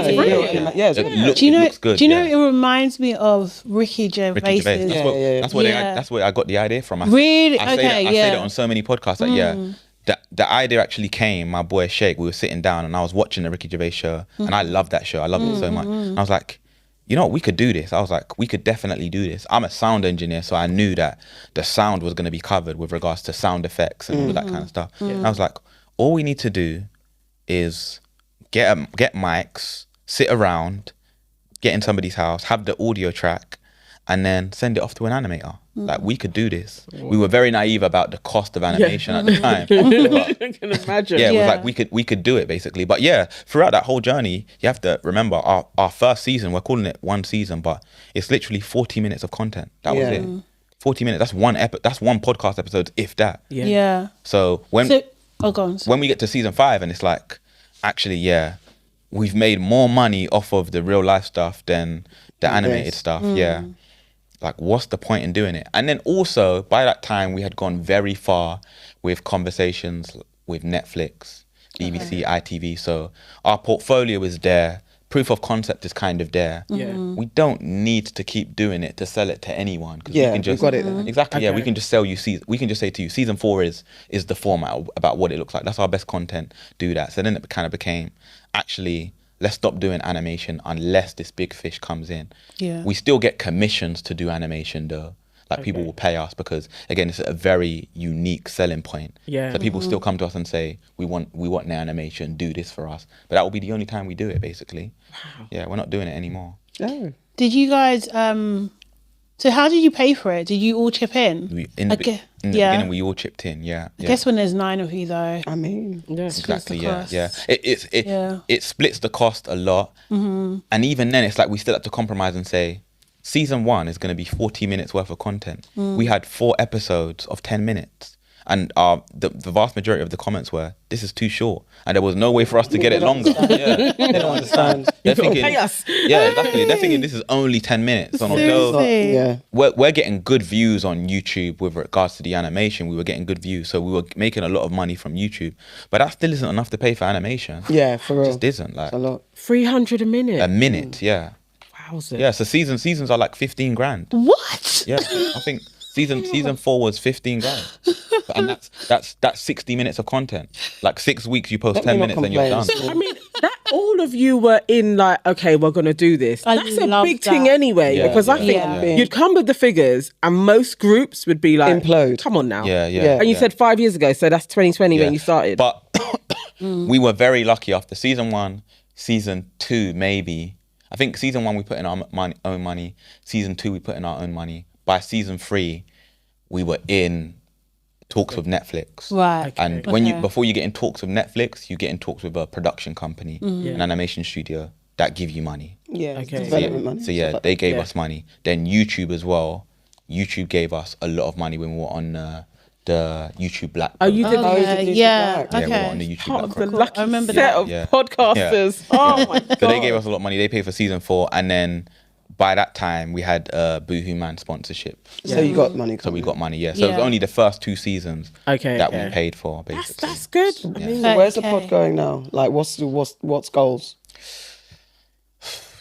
know it reminds me of Ricky Gervais.
That's where I got the idea from.
Really?
I say that on so many podcasts. The idea actually came. My boy Sheikh, we were sitting down and I was watching the Ricky Gervais show, and I love that show. I love it so much. And I was like, you know, we could do this. I was like, we could definitely do this. I'm a sound engineer, so I knew that the sound was going to be covered with regards to sound effects and all of that kind of stuff. And I was like, all we need to do is get mics, sit around, get in somebody's house, have the audio track, and then send it off to an animator. Like, we could do this. We were very naive about the cost of animation at the time.
I can imagine.
It was like we could do it basically. But throughout that whole journey, you have to remember our first season, we're calling it 1 season, but it's literally 40 minutes of content. That was it. 40 minutes. That's one podcast episode, if that.
Yeah.
So when we get to season 5, and it's like, actually, we've made more money off of the real life stuff than the animated stuff. Like, what's the point in doing it? And then also, by that time, we had gone very far with conversations with Netflix, BBC, ITV. So our portfolio is there. Proof of concept is kind of there. We don't need to keep doing it to sell it to anyone. We can just,
we've got it then.
Exactly, we can just sell you, we can just say to you, season 4 is the format about what it looks like. That's our best content, do that. So then it kind of became, actually, let's stop doing animation unless this big fish comes in. We still get commissions to do animation though. Like, people will pay us because, again, it's a very unique selling point. So people still come to us and say, we want an animation, do this for us. But that will be the only time we do it, basically. Wow. We're not doing it anymore.
Did you guys so how did you pay for it? Did you all chip in?
In the beginning, we all chipped in. I
guess when there's 9 of you though,
I mean,
exactly. It splits the cost a lot. And even then, it's like we still have to compromise and say, season 1 is going to be 40 minutes worth of content. We had 4 episodes of 10 minutes. And the vast majority of the comments were, this is too short. And there was no way for us to get it longer. Yeah, they don't understand. They're thinking, yeah, exactly. They're thinking this is only 10 minutes. And although we're getting good views on YouTube with regards to the animation, we were getting good views. So we were making a lot of money from YouTube. But that still isn't enough to pay for animation.
Yeah, for real.
It just isn't. Like,
a lot.
300 a minute.
A minute, yeah.
Wowza.
Yeah, so seasons are like 15 grand.
What?
Yeah, I think season 4 was 15 grand. And that's 60 minutes of content. Like 6 weeks, you post 10 minutes and you're done.
So, I mean, that all of you were in like, okay, we're going to do this. That's a big thing anyway.
Yeah,
because I think you'd come with the figures and most groups would be like,
implode.
Come on now.
Yeah.
And you said 5 years ago, so that's 2020 when you started.
But we were very lucky after season 1, season 2, maybe. I think season 1 we put in our own money. Season 2 we put in our own money. By season 3, we were in talks with Netflix.
Right.
And before you get in talks with Netflix, you get in talks with a production company, an animation studio that give you money.
Yeah.
Okay.
Development money.
So yeah, they gave us money. Then YouTube as well. YouTube gave us a lot of money when we were on the YouTube Black.
Oh, you did?
Yeah.
Yeah, we were on
Okay.
the YouTube
Part of
Black.
the lucky
I remember
set
that.
of podcasters. Oh my God.
So they gave us a lot of money. They paid for season 4, and then by that time we had Boohoo Man sponsorship.
So you got money.
So we got money, yeah. So it was only the first 2 seasons that we paid for, basically.
That's good.
So where's the pod going now? Like, what's goals?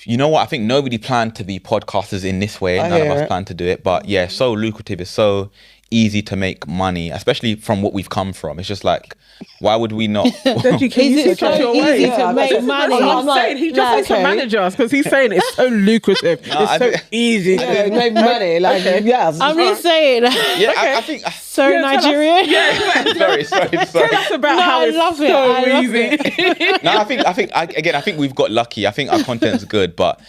You know what? I think nobody planned to be podcasters in this way. None of us planned to do it. But yeah, so lucrative. It's so easy to make money, especially from what we've come from. It's just like, why would we not?
Is it so easy to make money?
I'm saying he just wants to manage us because he's saying it's so lucrative. It's so easy to
make money. Like, yes.
I'm just saying.
Yeah, I think.
So Nigerian.
Sorry.
Tell us about how
I
it's
love it.
so
I love
easy.
No, I think we've got lucky. I think our content's good, but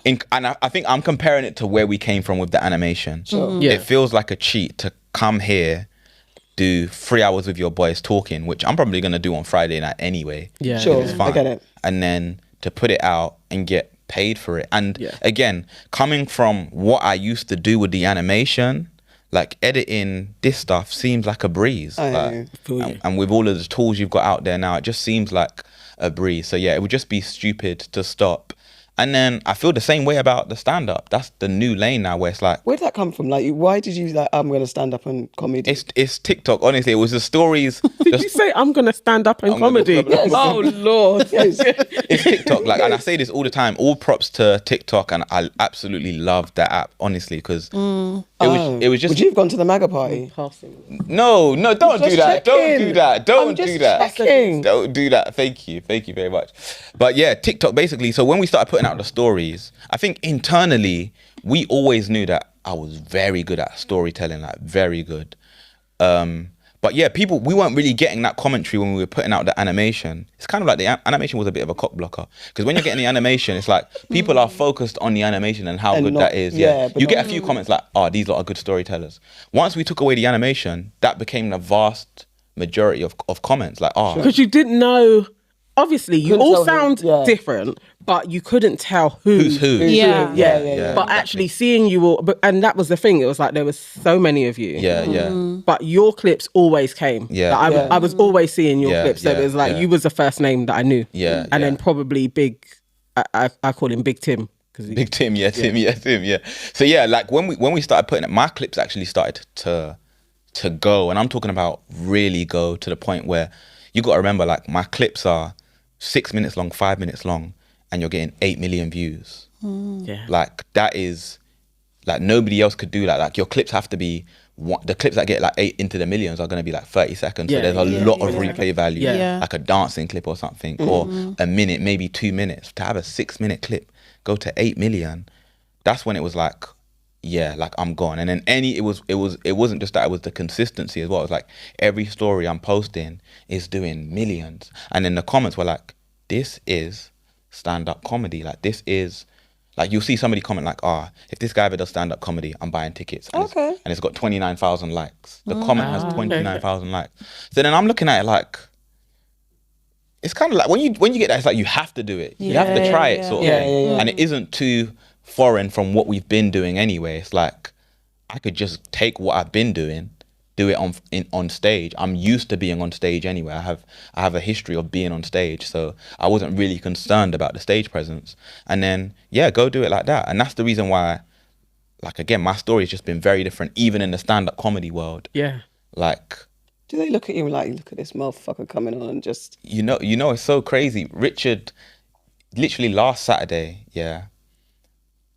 I think I'm comparing it to where we came from with the animation. It feels like a cheat to come here, do 3 hours with your boys talking, which I'm probably gonna do on Friday night anyway.
Yeah,
Sure,
it's fine.
I get it.
And then to put it out and get paid for it. And again, coming from what I used to do with the animation, like editing this stuff seems like a breeze. And with all of the tools you've got out there now, it just seems like a breeze. So yeah, it would just be stupid to stop. And then I feel the same way about the stand-up. That's the new lane now where it's like...
Where did that come from? Like, why did you like, I'm going to stand up and comedy?
It's TikTok, honestly. It was the stories...
Did you say, I'm going to stand up and comedy? Oh, Lord.
It's TikTok. Like, and I say this all the time. All props to TikTok. And I absolutely love that app, honestly, because it was just...
Would you have gone to the MAGA party?
No, don't do that. Don't do that. Don't do that.
Checking.
Don't do that. Thank you very much. But yeah, TikTok basically. So when we started putting out the stories, I think internally we always knew that I was very good at storytelling, like very good. But yeah, we weren't really getting that commentary when we were putting out the animation. It's kind of like the animation was a bit of a cock blocker, because when you're getting the animation, it's like people are focused on the animation and how good that is. Yeah, you get a few comments like, "Oh, these lot are good storytellers." Once we took away the animation, that became the vast majority of comments. Like, "Oh,"
because you didn't know. Obviously, you all sound different, but you couldn't tell
who's who.
Yeah. But actually seeing you all, and that was the thing. It was like there was so many of you.
Yeah.
But your clips always came.
Yeah.
Like, I was always seeing your clips. So it was like you was the first name that I knew.
Yeah.
And then probably Big. I call him Big Tim.
Big Tim, Tim. So yeah, like when we started putting it, my clips actually started to go, and I'm talking about really go to the point where you got to remember, like, my clips are 6 minutes long, 5 minutes long, and you're getting 8 million views.
Yeah.
Like, that is, like, nobody else could do that. Like, your clips have to be, the clips that get like 8 into the millions are going to be like 30 seconds. So there's a lot of replay value, like a dancing clip or something, or a minute, maybe 2 minutes. To have a 6 minute clip go to 8 million, that's when it was like, yeah, like I'm gone. And then it wasn't just that, it was the consistency as well. It was like every story I'm posting is doing millions. And then the comments were like, this is stand-up comedy. Like, this is, like, you'll see somebody comment like, if this guy ever does stand-up comedy, I'm buying tickets. And it's got 29,000 likes. The comment has 29,000 likes. So then I'm looking at it like, it's kind of like when you get that, it's like you have to do it. You have to try it, sort of thing. And it isn't too foreign from what we've been doing anyway. It's like I could just take what I've been doing, do it on stage. I'm used to being on stage anyway. I have a history of being on stage, so I wasn't really concerned about the stage presence. And then go do it like that. And that's the reason why, like, again, my story has just been very different, even in the stand-up comedy world.
Yeah.
Like,
do they look at you like, look at this motherfucker coming on and just...
You know, it's so crazy. Richard, literally last Saturday,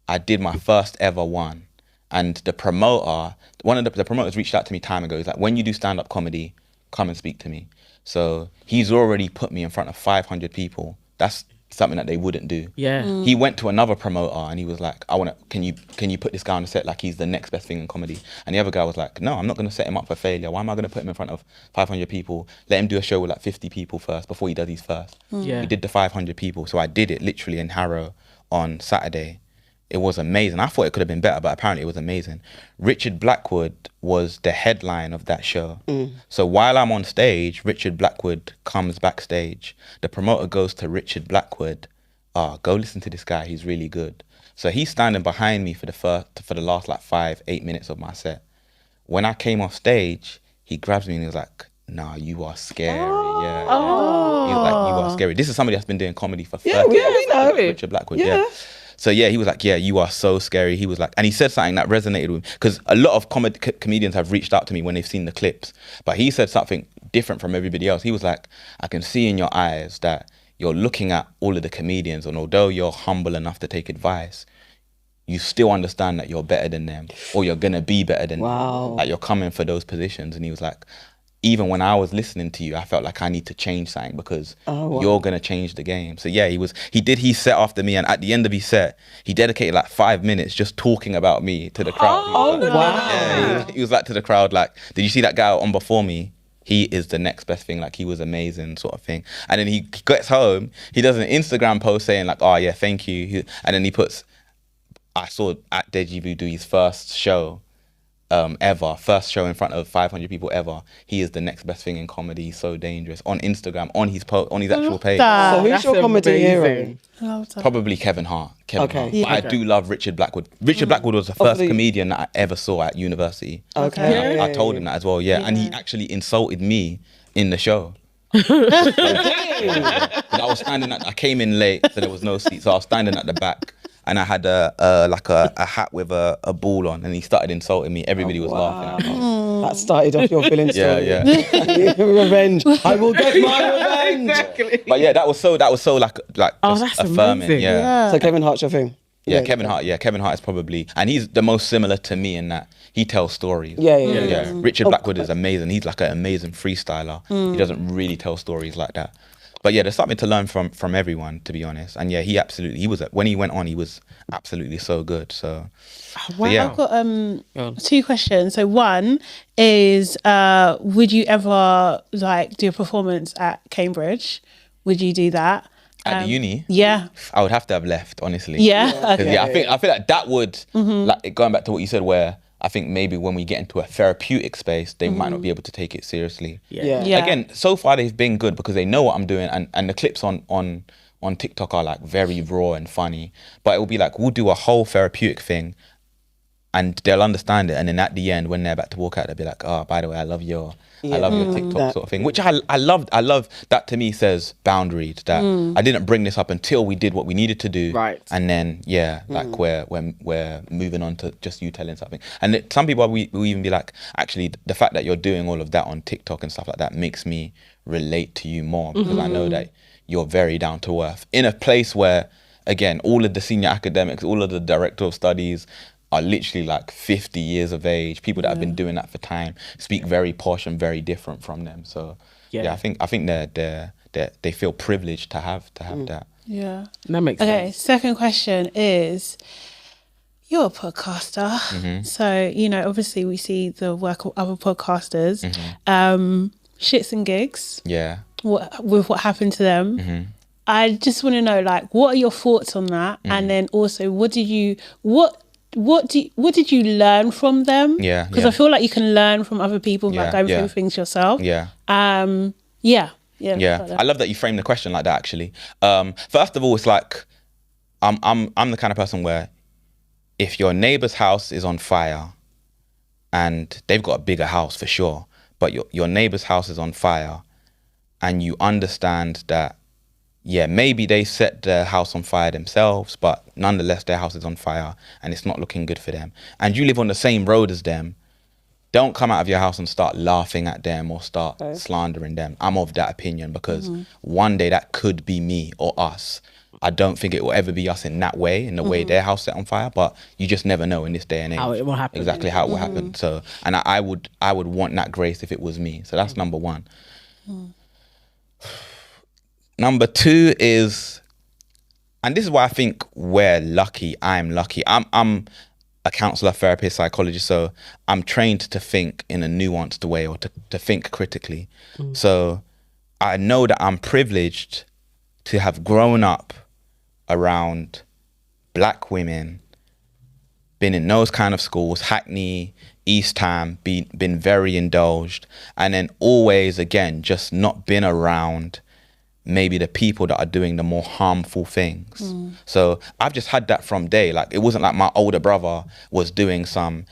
I did my first ever one. And the promoter, one of the promoters reached out to me time ago. He's like, when you do stand-up comedy, come and speak to me. So he's already put me in front of 500 people. That's something that they wouldn't do.
Yeah.
He went to another promoter and he was like, can you put this guy on the set like he's the next best thing in comedy? And the other guy was like, no, I'm not going to set him up for failure. Why am I going to put him in front of 500 people? Let him do a show with like 50 people first before he does his first.
Yeah.
He did the 500 people. So I did it literally in Harrow on Saturday. It was amazing. I thought it could have been better, but apparently it was amazing. Richard Blackwood was the headline of that show. So while I'm on stage, Richard Blackwood comes backstage. The promoter goes to Richard Blackwood, go listen to this guy, he's really good. So he's standing behind me for the last like 5-8 minutes of my set. When I came off stage, he grabs me and he was like, nah, you are scary. Yeah. He was like, you are scary. This is somebody that's been doing comedy for 30 years.
we know.
Richard Blackwood, So he was like, yeah, you are so scary. He was like, and he said something that resonated with me, because a lot of comedians have reached out to me when they've seen the clips, but he said something different from everybody else. He was like, I can see in your eyes that you're looking at all of the comedians, and although you're humble enough to take advice, you still understand that you're better than them, or you're gonna be better than them. Like, you're coming for those positions. And he was like, even when I was listening to you, I felt like I need to change something, because you're gonna change the game. So he did his set after me, and at the end of his set, he dedicated like 5 minutes just talking about me to the crowd. He was like to the crowd, like, did you see that guy on before me? He is the next best thing. Like, he was amazing, sort of thing. And then he gets home, he does an Instagram post saying like, oh yeah, thank you. And then he puts, I saw at Deji do his first show ever, first show in front of 500 people ever. He is the next best thing in comedy. He's so dangerous. On Instagram, on his actual page.
So who's your comedy hero?
Probably Kevin Hart. Hart.
Yeah.
But I do love Richard Blackwood. Richard Blackwood was the first comedian that I ever saw at university. I told him that as well. And he actually insulted me in the show. I came in late, so there was no seat, so I was standing at the back. And I had a hat with a ball on, and he started insulting me. Everybody was laughing at me.
That started off your villain story. Revenge. I will get my revenge.
Exactly.
But that was so like just
that's
affirming.
amazing.
So Kevin Hart's your thing.
Kevin Hart. Yeah, Kevin Hart is probably, and he's the most similar to me in that he tells stories. Richard Blackwood is amazing. He's like an amazing freestyler. He doesn't really tell stories like that. But there's something to learn from everyone, to be honest. And he was when he went on, he was absolutely so good. So,
I've got 2 questions. So one is, would you ever like do a performance at Cambridge? Would you do that?
At the uni?
Yeah.
I would have to have left, honestly.
Yeah. Okay.
I feel like that would, like, going back to what you said, where I think maybe when we get into a therapeutic space, they might not be able to take it seriously. Again, so far they've been good because they know what I'm doing, and the clips on TikTok are like very raw and funny. But it will be like, we'll do a whole therapeutic thing, and they'll understand it. And then at the end, when they're about to walk out, they'll be like, oh, by the way, I love your TikTok sort of thing. Which I love that. To me says boundaries, that I didn't bring this up until we did what we needed to do.
Right.
And then, like we're moving on to just you telling something. And some people will even be like, actually, the fact that you're doing all of that on TikTok and stuff like that makes me relate to you more, because I know that you're very down to earth in a place where, again, all of the senior academics, all of the director of studies are literally like 50 years of age. People that have been doing that for time speak very posh and very different from them. So I think they feel privileged to have that.
Yeah,
that makes sense. Okay,
second question is, you're a podcaster, so obviously we see the work of other podcasters, shits and gigs.
Yeah.
With what happened to them. I just want to know, like, what are your thoughts on that? And then also, what did you learn from them? Because I feel like you can learn from other people by going through things yourself. I
love that you framed the question like that, actually. First of all, it's like I'm the kind of person where if your neighbor's house is on fire and they've got a bigger house for sure, but your neighbor's house is on fire and you understand that, yeah, maybe they set their house on fire themselves, but nonetheless their house is on fire and it's not looking good for them. And you live on the same road as them. Don't come out of your house and start laughing at them or start slandering them. I'm of that opinion because one day that could be me or us. I don't think it will ever be us in that way, in the way their house set on fire, but you just never know in this day and age.
How it will happen.
Exactly how it will happen. So, and I would want that grace if it was me. So that's number one. Number two is, and this is why I think we're lucky, I'm lucky. I'm a counselor, therapist, psychologist, so I'm trained to think in a nuanced way or to think critically. So I know that I'm privileged to have grown up around black women, been in those kind of schools, Hackney, East Ham, been very indulged, and then always, again, just not been around maybe the people that are doing the more harmful things. So I've just had that from day. Like, it wasn't like my older brother was doing some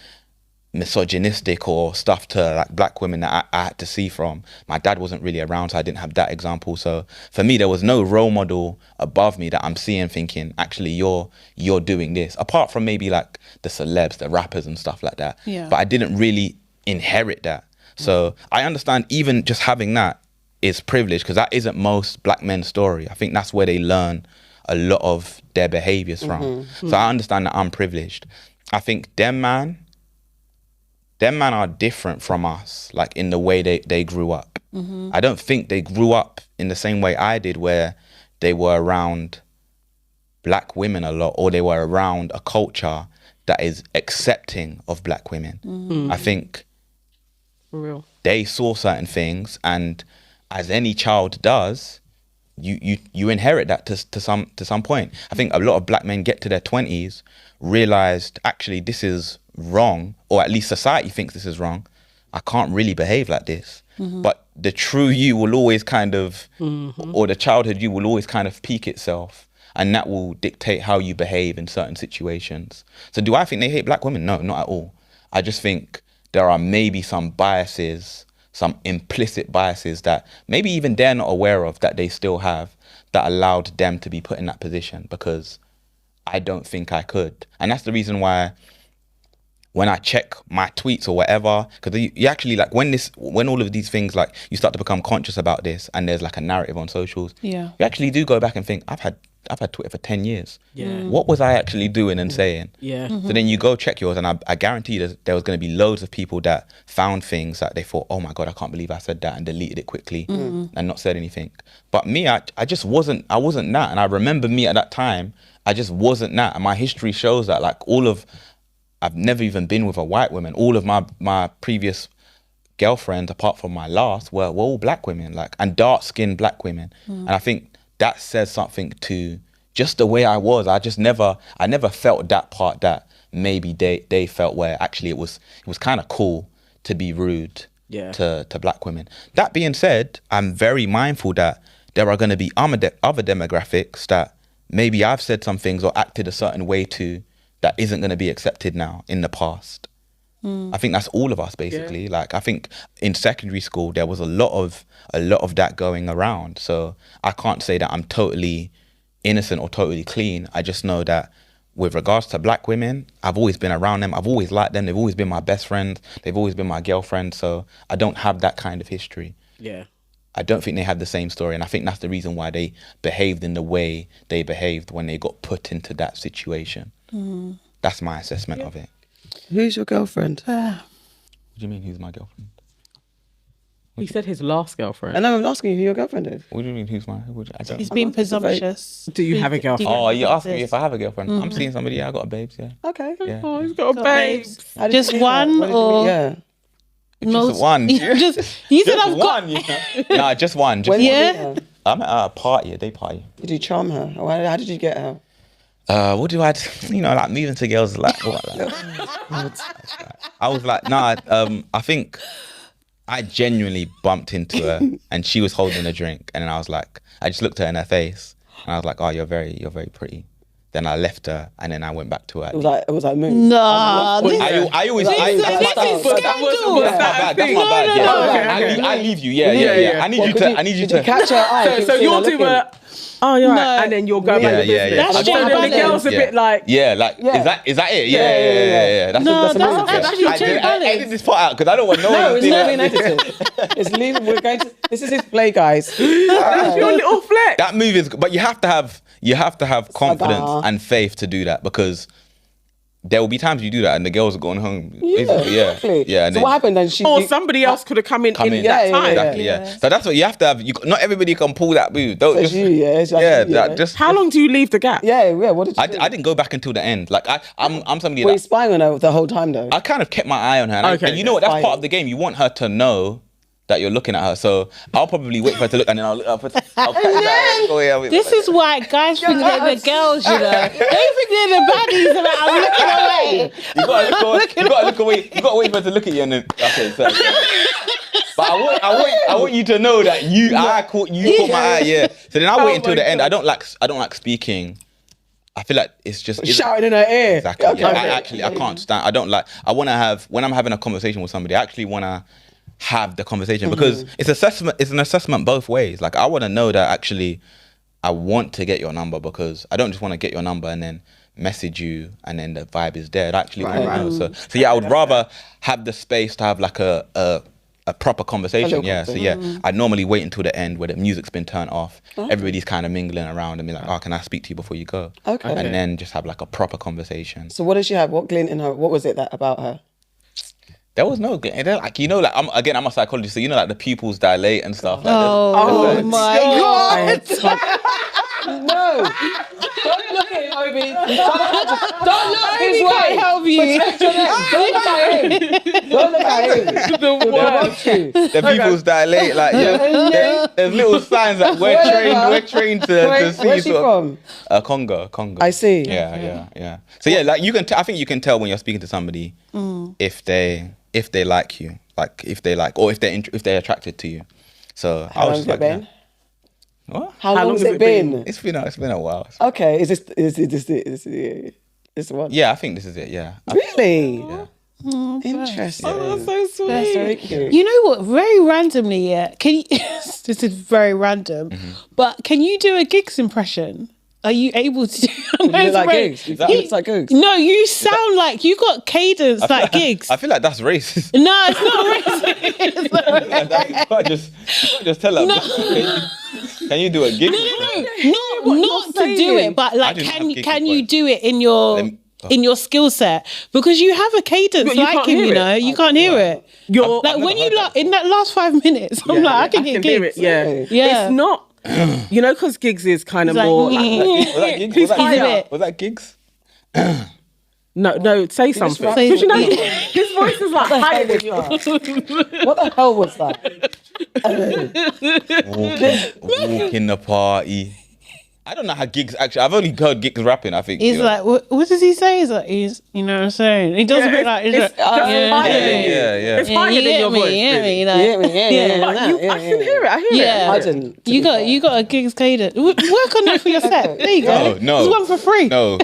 misogynistic or stuff to like black women that I had to see from. My dad wasn't really around, so I didn't have that example. So for me, there was no role model above me that I'm seeing thinking, actually, you're doing this. Apart from maybe like the celebs, the rappers and stuff like that.
Yeah.
But I didn't really inherit that. So I understand even just having that is privilege, because that isn't most black men's story. I think that's where they learn a lot of their behaviors from. So I understand that I'm privileged. I think them man are different from us, like in the way they grew up. I don't think they grew up in the same way I did, where they were around black women a lot, or they were around a culture that is accepting of black women. I think
For real.
they saw certain things, and as any child does, you inherit that to some point. I think a lot of black men get to their 20s, realized actually this is wrong, or at least society thinks this is wrong. I can't really behave like this. But the true you will always kind of, or the childhood you will always kind of peak itself, and that will dictate how you behave in certain situations. So do I think they hate black women? No, not at all. I just think there are maybe some biases, some implicit biases that maybe even they're not aware of, that they still have, that allowed them to be put in that position, because I don't think I could. And that's the reason why when I check my tweets or whatever, because you actually, like, when all of these things, like, you start to become conscious about this and there's like a narrative on socials, you actually do go back and think, I've had Twitter for 10 years. What was I actually doing and saying? So then you go check yours, and I guarantee you there was going to be loads of people that found things that they thought, oh my God, I can't believe I said that, and deleted it quickly and not said anything. But me, I just wasn't that. And I remember me at that time, I just wasn't that. And my history shows that, like, I've never even been with a white woman. All of my previous girlfriends, apart from my last, were all black women, like, and dark-skinned black women. And I think that says something to just the way I was. I never felt that part that maybe they felt, where actually it was kind of cool to be rude to black women. That being said, I'm very mindful that there are going to be other demographics that maybe I've said some things or acted a certain way to that isn't going to be accepted now in the past. I think that's all of us, basically. Like, I think in secondary school there was a lot of that going around. So I can't say that I'm totally innocent or totally clean. I just know that with regards to black women, I've always been around them. I've always liked them. They've always been my best friends. They've always been my girlfriends. So I don't have that kind of history. I don't think they have the same story, and I think that's the reason why they behaved in the way they behaved when they got put into that situation. That's my assessment of it.
Who's your girlfriend?
What do you mean, who's my girlfriend?
He said his last girlfriend.
And I'm asking you who your girlfriend is.
What do you mean, who's my...
He's being presumptuous.
Do you have a girlfriend?
Oh, you're asking me if I have a girlfriend? I'm seeing somebody. I got a babes, yeah.
Okay.
Yeah.
Oh, he's got a babe.
Just one, or
Yeah.
Just one.
you said I've got
one, Nah, just one. Just one. I'm at a party, a day party.
Did you charm her? How did you get her?
What do I do? You know, like moving to girls, like, what, like I was like, nah, I think I genuinely bumped into her and she was holding a drink, and then I was like, I just looked her in her face and I was like, oh, you're very pretty. then I left her, and then I went back to her.
It was like move.
Nah, this
I always.
is scandal.
That's my bad. Yeah. I leave you. Yeah. I need you to
catch her eye.
So you'll do a. Oh, you're right. And then you'll go back.
That's
So then the girl's a bit like.
is that it? Yeah.
That's actually too balanced.
Edit this part out because I don't want no one
No,
to
it's
see
not
that.
being edited. It's leaving. We're going to. This is his play, guys.
That's your little flex.
That move is, but you have to have confidence and faith to do that, because there will be times you do that and the girls are going home.
Exactly.
Yeah.
So what happened then?
Or somebody else could have come in that time.
Exactly. Yeah. So that's what you have to have. Not everybody can pull that move. Don't
It's
just.
you, yeah. It's like you,
Just.
How long do you leave the gap?
Yeah. What did you do?
I didn't go back until the end. Like I'm somebody
Were you
that
spying on her the whole time though?
I kind of kept my eye on her. And you know what? That's part of the game. You want her to know that you're looking at her. So I'll probably wait for her to look, and then I'll look up.
This is why guys think they're the girls, you know. They think they're the baddies, and I'm looking away.
You gotta look away. You gotta wait for her to look at you, and then so. But I want you to know that I caught my eye. Yeah. So then I'll wait until the end. I don't like speaking. I feel like it's just
shouting in her ear.
Exactly. Yeah. I can't stand. I want to have, when I'm having a conversation with somebody, I actually want to have the conversation, because it's an assessment both ways. Like, I want to know that actually I want to get your number, because I don't just want to get your number and then message you and then the vibe is there. I actually want to know. So yeah, I would rather have the space to have like a proper conversation. So I normally wait until the end where the music's been turned off. Everybody's kind of mingling around and be like, oh, can I speak to you before you go? Okay. And then just have like a proper conversation.
So what did she have? What glint in her? What was it about her?
There was no glint. Like, you know, like I'm a psychologist, so you know, like the pupils dilate and stuff. Like
oh my God!
No, don't look at him, Obi. Don't look his way.
Can't help you.
Don't look at him. Don't look at him.
The pupils dilate. Like, there's little signs that we're trained to see.
Where's she from?
Congo.
I see.
Yeah. So yeah, like I think you can tell when you're speaking to somebody if they like you, like if they're attracted to you. So
How long has it been?
What?
How long has it been?
It's been a while.
Okay, is this one?
Yeah, I think this is it. Yeah.
Really?
Yeah.
Interesting.
Oh, that's so sweet.
That's very cute.
You know what? Very randomly, can you? This is very random, but can you do a Giggs impression? Are you able to do?
You look like Giggs. It's like Giggs.
No, you sound like you got cadence like Giggs.
I feel like that's racist.
No, it's not racist.
You can't just tell them. No. Can you do a gig?
No, not to do it, but like, can you do it in your skill set? Because you have a cadence like him, you know. You can't hear it. You're like when you in that last 5 minutes. I'm like, I can hear
it.
Giggs.
Yeah.
It's
not. You know, because Giggs is kind of more like.
Was that Giggs?
No, say something. Because you know, his voice is like higher than yours.
What the hell was that?
Walk in the party. I don't know how Giggs actually. I've only heard Giggs rapping. I think
he's like, what does he say? He's like, you know what I'm saying? He does a bit like,
it's higher than your voice. I can hear it. I hear it.
I didn't.
You got a Giggs cadence. Work on that for your set. There you go.
No,
there's one for free.
No.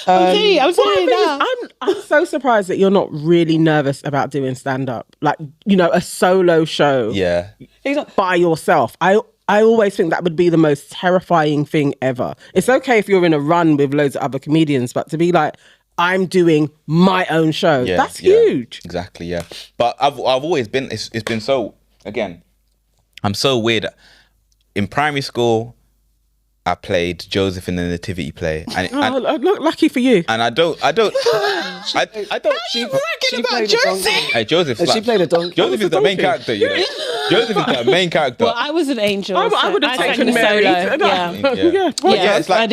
I'm telling you now.
I'm so surprised that you're not really nervous about doing stand-up. Like, you know, a solo show.
Yeah.
By yourself. I always think that would be the most terrifying thing ever. It's okay if you're in a run with loads of other comedians, but to be like, I'm doing my own show. That's huge.
Exactly, yeah. But I've always been, it's been so, again, I'm so weird. In primary school, I played Joseph in the nativity play. And
look, lucky for you.
And I don't.
She bragging about Joseph.
Hey, Joseph.
She played a donkey.
Joseph is the main character, you know. Joseph is the main character.
Well, I was an angel.
I would have taken Mary.
Yeah,
it's like,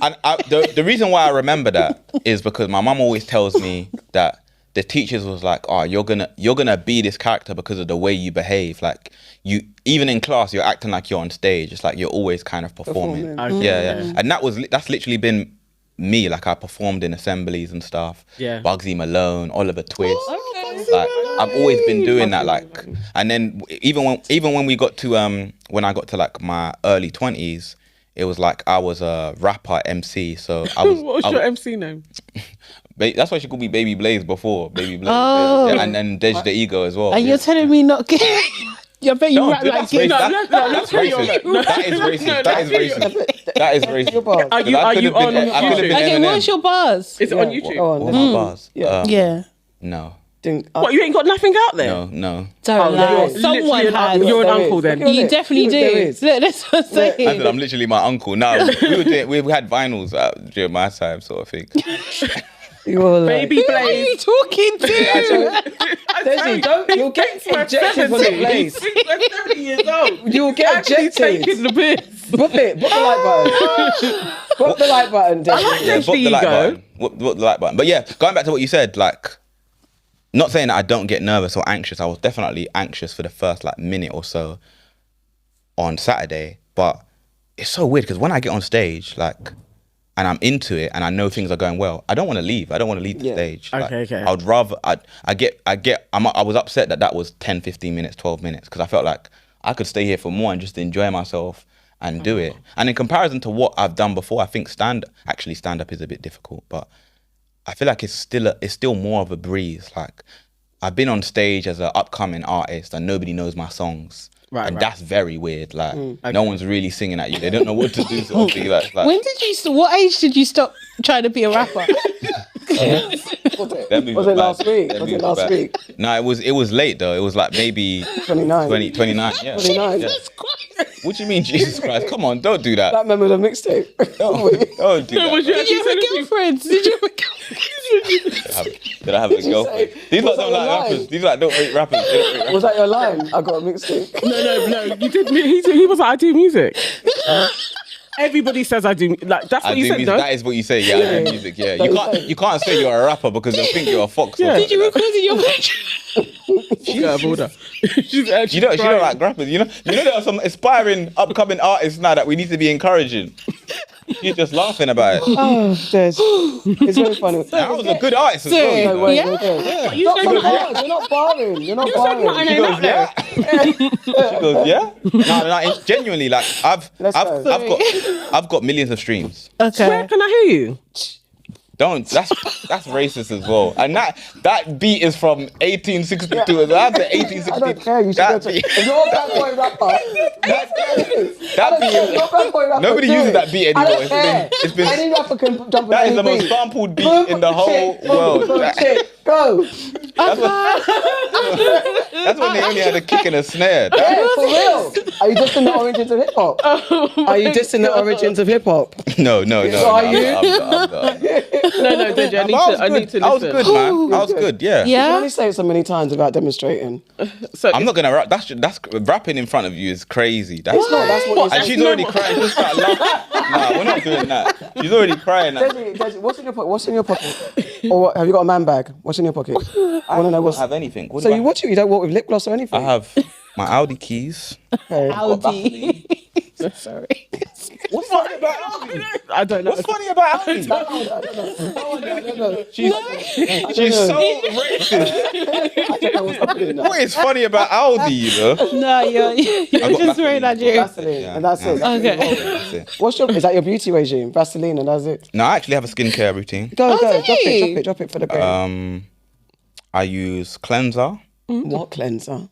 and the reason why I remember that is because my mum always tells me that the teachers was like, oh, you're gonna be this character because of the way you behave. Like, you, even in class, you're acting like you're on stage. It's like you're always kind of performing. Yeah. And that's literally been me. Like, I performed in assemblies and stuff. Yeah. Bugsy Malone, Oliver Twist. Like, I've always been doing that. Like, and then even when we got to when I got to like my early 20s, it was like I was a rapper MC. So I was.
What was your MC name?
That's why she called me Baby Blaze before. Baby Blaze.
Oh.
Yeah. And then Deji the Ego as well.
And you're telling me not get. I bet you rap like
That's racist. That's racist. That is racist. That is racist. That is racist.
Are you on YouTube?
Okay, what's your bars?
Is it on YouTube?
Go on.
What's my bars?
Yeah.
No.
What, you ain't got nothing out there?
No.
Don't lie. Someone has.
You're an uncle then.
You definitely do. Look, that's what I'm saying.
I said I'm literally my uncle. No, we had vinyls during my time, sort of thing.
You were like,
Baby
Who are you
Blaze.
talking to?
Deji, don't, you'll get ejected from the place.
70 years old.
You'll get ejected.
Taking the piss.
Book it. Book the like button. Book the like button, Deji.
I like
Yeah,
Deji
book the like
Ego.
button. Book the like button. But yeah, going back to what you said, like, not saying that I don't get nervous or anxious. I was definitely anxious for the first like minute or so on Saturday. But it's so weird because when I get on stage, like, and I'm into it and I know things are going well, I don't want to leave. I don't want to leave the stage. Like,
Okay.
I would rather, I was upset that was 10, 15 minutes, 12 minutes because I felt like I could stay here for more and just enjoy myself and do it. And in comparison to what I've done before, I think stand-up is a bit difficult, but I feel like it's still more of a breeze. Like, I've been on stage as an upcoming artist and nobody knows my songs.
Right.
That's very weird. Like, no one's really singing at you. They don't know what to do. Sort of thing. Like,
When did you? What age did you stop trying to be a rapper?
Was it last week? Was it last week?
No, it was late though. It was like maybe
29.
29. Yeah.
29.
Yeah. What do you mean, Jesus Christ? Come on, don't do that.
That man with a mixtape.
Don't do that.
Did you have a girlfriend? Did you have a girlfriend?
Did I have a girlfriend? These lot don't like rappers. These lot don't rate rappers. They don't rate rappers.
Was that your line? I got a mixtape.
No. You did. He was like, I do music. Everybody says I do. Like that's what you said,
music.
though.
That is what you say. Yeah, I do music. Yeah, you can't say you're a rapper because they'll think you're a fox.
Yeah.
Did you record in your bedroom?
She's out of order. She
don't like rappers. You know there are some aspiring upcoming artists now that we need to be encouraging. You're just laughing about it.
Oh, Des. It's very funny.
That was a good artist as well.
No, wait,
Yeah.
okay.
You
Not
said
from
not-
hard. You're not barring. You're not
You said not
barring.
an
She
name
goes,
out there.
yeah. She goes, yeah. No, it's genuinely like I've
Let's go.
I've got millions of streams.
Where
Okay.
can I hear you?
That's racist as well. And that beat is from 1862. That's the 1862.
I don't care. You should go to. If you're a bad boy rapper,
Nobody uses that beat
I
anymore.
don't care.
It's been
Any rapper can jump on
that
any
is the most
beat.
sampled beat
Boom,
in the whole
chick, boom,
world.
boom, chick, go.
That's when they only had a kick and a snare.
Yeah, for real. Are you dissing the origins of hip hop? Are you dissing the origins of hip hop?
No.
are you?
No, Deji, I need to listen.
I was good, man. I was good. Yeah.
You can
Yeah.
only say it so many times without demonstrating.
So
I'm not gonna rap. That's rapping in front of you is crazy. That's
That's what you
and
said.
she's already crying. She'll start laughing. Nah, we're not doing that. She's already crying.
Desi, what's in your pocket? What's in your pocket? Or what, have you got a man bag? What's in your pocket? I want to know
I
what's.
don't have anything. What
So
do I
you watch it? You don't walk with lip gloss or anything?
I have my Audi keys.
Okay.
Audi. Sorry.
What's funny about Audi?
I don't know.
What's funny about Audi? She's so racist. What is funny about Audi, you know?
No, you're just very Nigerian.
Vaseline, and that's it.
Okay.
That's it.
Is that your beauty regime? Vaseline, and that's it.
No, I actually have a skincare routine.
Go,
do
drop
you?
it for the game.
I use cleanser.
What cleanser?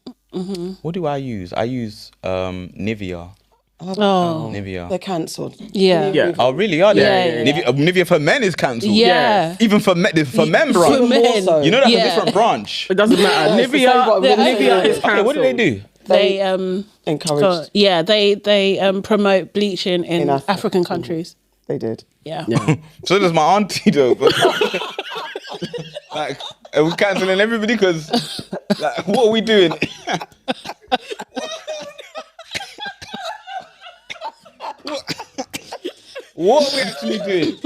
What do I use? I use Nivea.
Oh,
Nivea.
They're cancelled.
yeah.
Yeah.
Oh, really? Are they?
Yeah.
Nivea for men is cancelled.
Yeah.
Even for men branch.
For men.
so.
You know that's
Yeah.
a different branch.
It doesn't matter.
it's the same what
Nivea
women
is
do.
cancelled.
Okay, what do they do?
They
Encouraged.
they promote bleaching in
Africa.
African countries.
They did.
Yeah.
So does my auntie though. But like, are we cancelling everybody? Because like, what are we doing? What are we actually doing?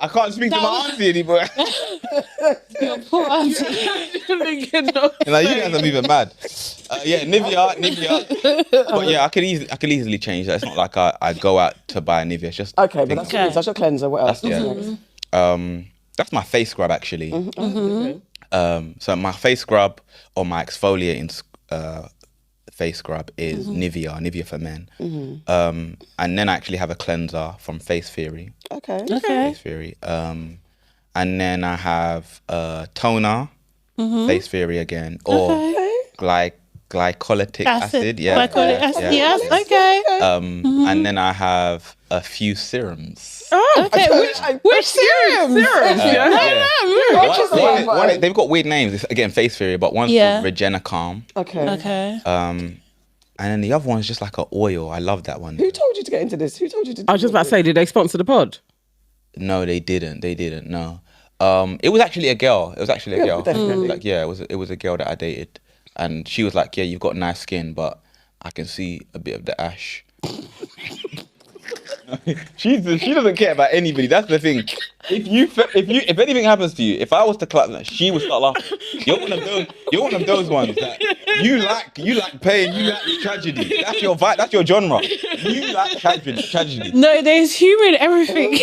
I can't speak to my auntie anymore.
Your poor auntie.
Like, you guys are even mad. Yeah, Nivea. But yeah, I could easily change that. It's not like I go out to buy Nivea. It's just
Okay, but that's your cleanser. What else?
that's my face scrub actually. So my face scrub or my exfoliating face scrub is Nivea for men.
Mm-hmm.
And then I actually have a cleanser from Face Theory.
Okay.
Face Theory. And then I have toner, Face Theory again, or glycolic acid. Yeah.
Glycolic acid. Yes. Okay.
And then I have a few serums.
Oh,
Okay. Which serums?
They've got weird names. It's, again, Face Theory, but one's called Regena Calm.
Okay.
And then the other one's just like an oil. I love that one.
Who told you to get into this? Who told you to do
I was just about to say, did they sponsor the pod?
No, they didn't. No. It was actually a girl.
Definitely.
Like, it was a girl that I dated, and she was like, "Yeah, you've got nice skin, but I can see a bit of the ash." She doesn't care about anybody. That's the thing. If anything happens to you, if I was to clap that, she would start laughing. You're one of those ones that you like pain, you like tragedy. That's your vibe. That's your genre. You like tragedy.
No, there's humor in everything.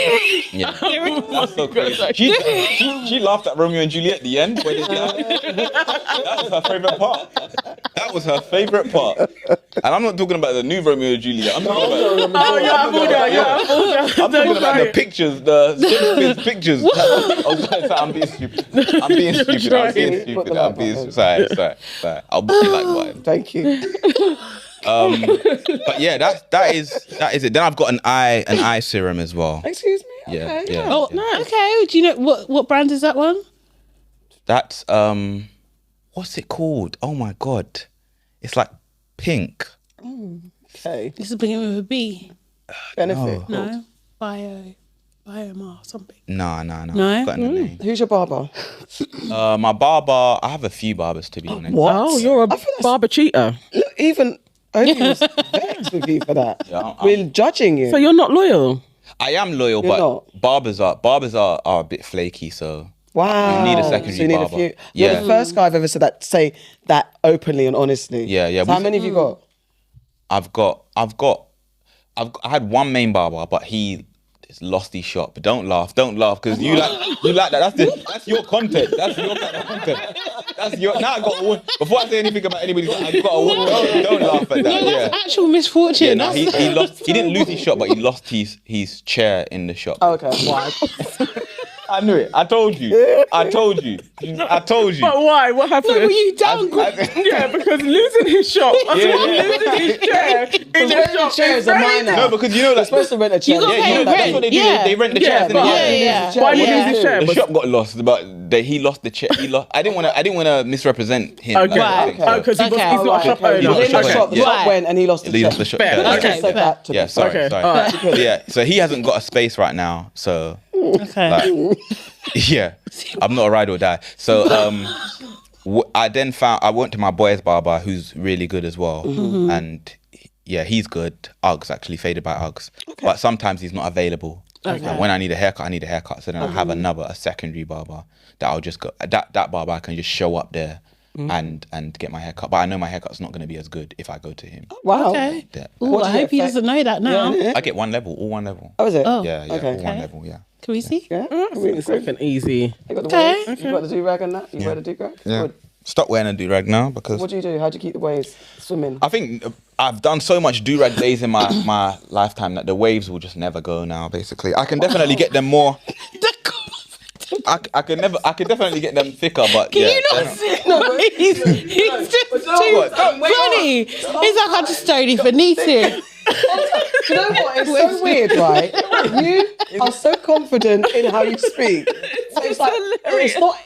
Yeah, that's so crazy. She laughed at Romeo and Juliet at the end when they died. That was her favorite part. And I'm not talking about the new Romeo and Juliet. I'm talking about I'm talking about the pictures, the Simpsons pictures. I'm being stupid. Sorry. I'll book you like one.
Thank you.
But yeah, that is it. Then I've got an eye serum as well.
Excuse me?
Yeah.
Oh, nice. Okay. Do you know what brand is that one?
That's what's it called? Oh my god, it's like pink.
Okay.
This is beginning with a B.
Benefit.
No. Biomar something.
No.
No?
Got in the name.
Who's your barber?
My barber. I have a few barbers, to be honest.
What?
Oh, you're a barber cheater.
Look, even Odie was vexed with you for that.
Yeah,
We're judging you.
So you're not loyal?
I am loyal,
You're
but
not?
barbers are a bit flaky. So
Wow.
you need a secondary
so you need
barber.
a few.
Yeah.
You're the first guy I've ever said that, say that openly and honestly.
Yeah.
So how many have you got?
I had one main barber, but he lost his shop. But don't laugh, because you like that. That's your content. That's your kind of content. Now I got one. Before I say anything about anybody, I've got a one. Don't laugh at that.
No, that's actual misfortune.
Yeah, no, he lost. He didn't lose his shop, but he lost his chair in the shop.
Oh, okay. Why?
I knew it. I told you.
But why? What happened?
Were you down?
Yeah, because losing his shop, losing his chair in the shop
Chairs are mine now.
No, because you know
You're
that.
supposed to rent a chair.
You got
Yeah, you know
paid
that's what they do.
rent.
They rent the chairs.
but
Yeah.
why did he lose his chair?
The shop got lost, but he lost the chair. I didn't want to misrepresent him.
Okay.
Like,
Right.
Because he's
Okay.
not a shop
He
owner.
was in the
Okay.
shop, the
Yeah.
shop went and he lost the
He
chair.
lost the shop.
Fair.
Yeah,
I
Okay.
just said that to
Yeah,
be
sorry.
Okay.
Sorry.
All right.
Yeah, so he hasn't got a space right now. So
Okay.
like, yeah, I'm not a ride or die. So I went to my boy's barber, who's really good as well, and yeah, he's good. Uggs, actually, Faded by Uggs, but sometimes he's not available.
Okay.
And when I need a haircut, so then I have a secondary barber that I'll just go. That barber I can just show up there and get my haircut. But I know my haircut's not going to be as good if I go to him.
Wow.
Okay.
Yeah.
Ooh, I hope he doesn't know that now.
I get all one level.
Oh, is it?
Oh.
Yeah,
Okay.
all one level. Yeah.
Can we see?
Yeah.
It's something easy.
You got the
Okay.
waves? You got the do-rag and that? You wear the do-rag?
Yeah.
Good.
Stop wearing a do-rag now because
What do you do? How do you keep the waves? Swimming?
I think I've done so much do-rag days in my lifetime that the waves will just never go now, basically. I can definitely get them more. I can definitely get them thicker, but
Can
yeah.
you not see? No, he's just too funny. He's like, I just don't even need to.
Do you know what? It's so weird, right? You are so confident in how you speak. So it's like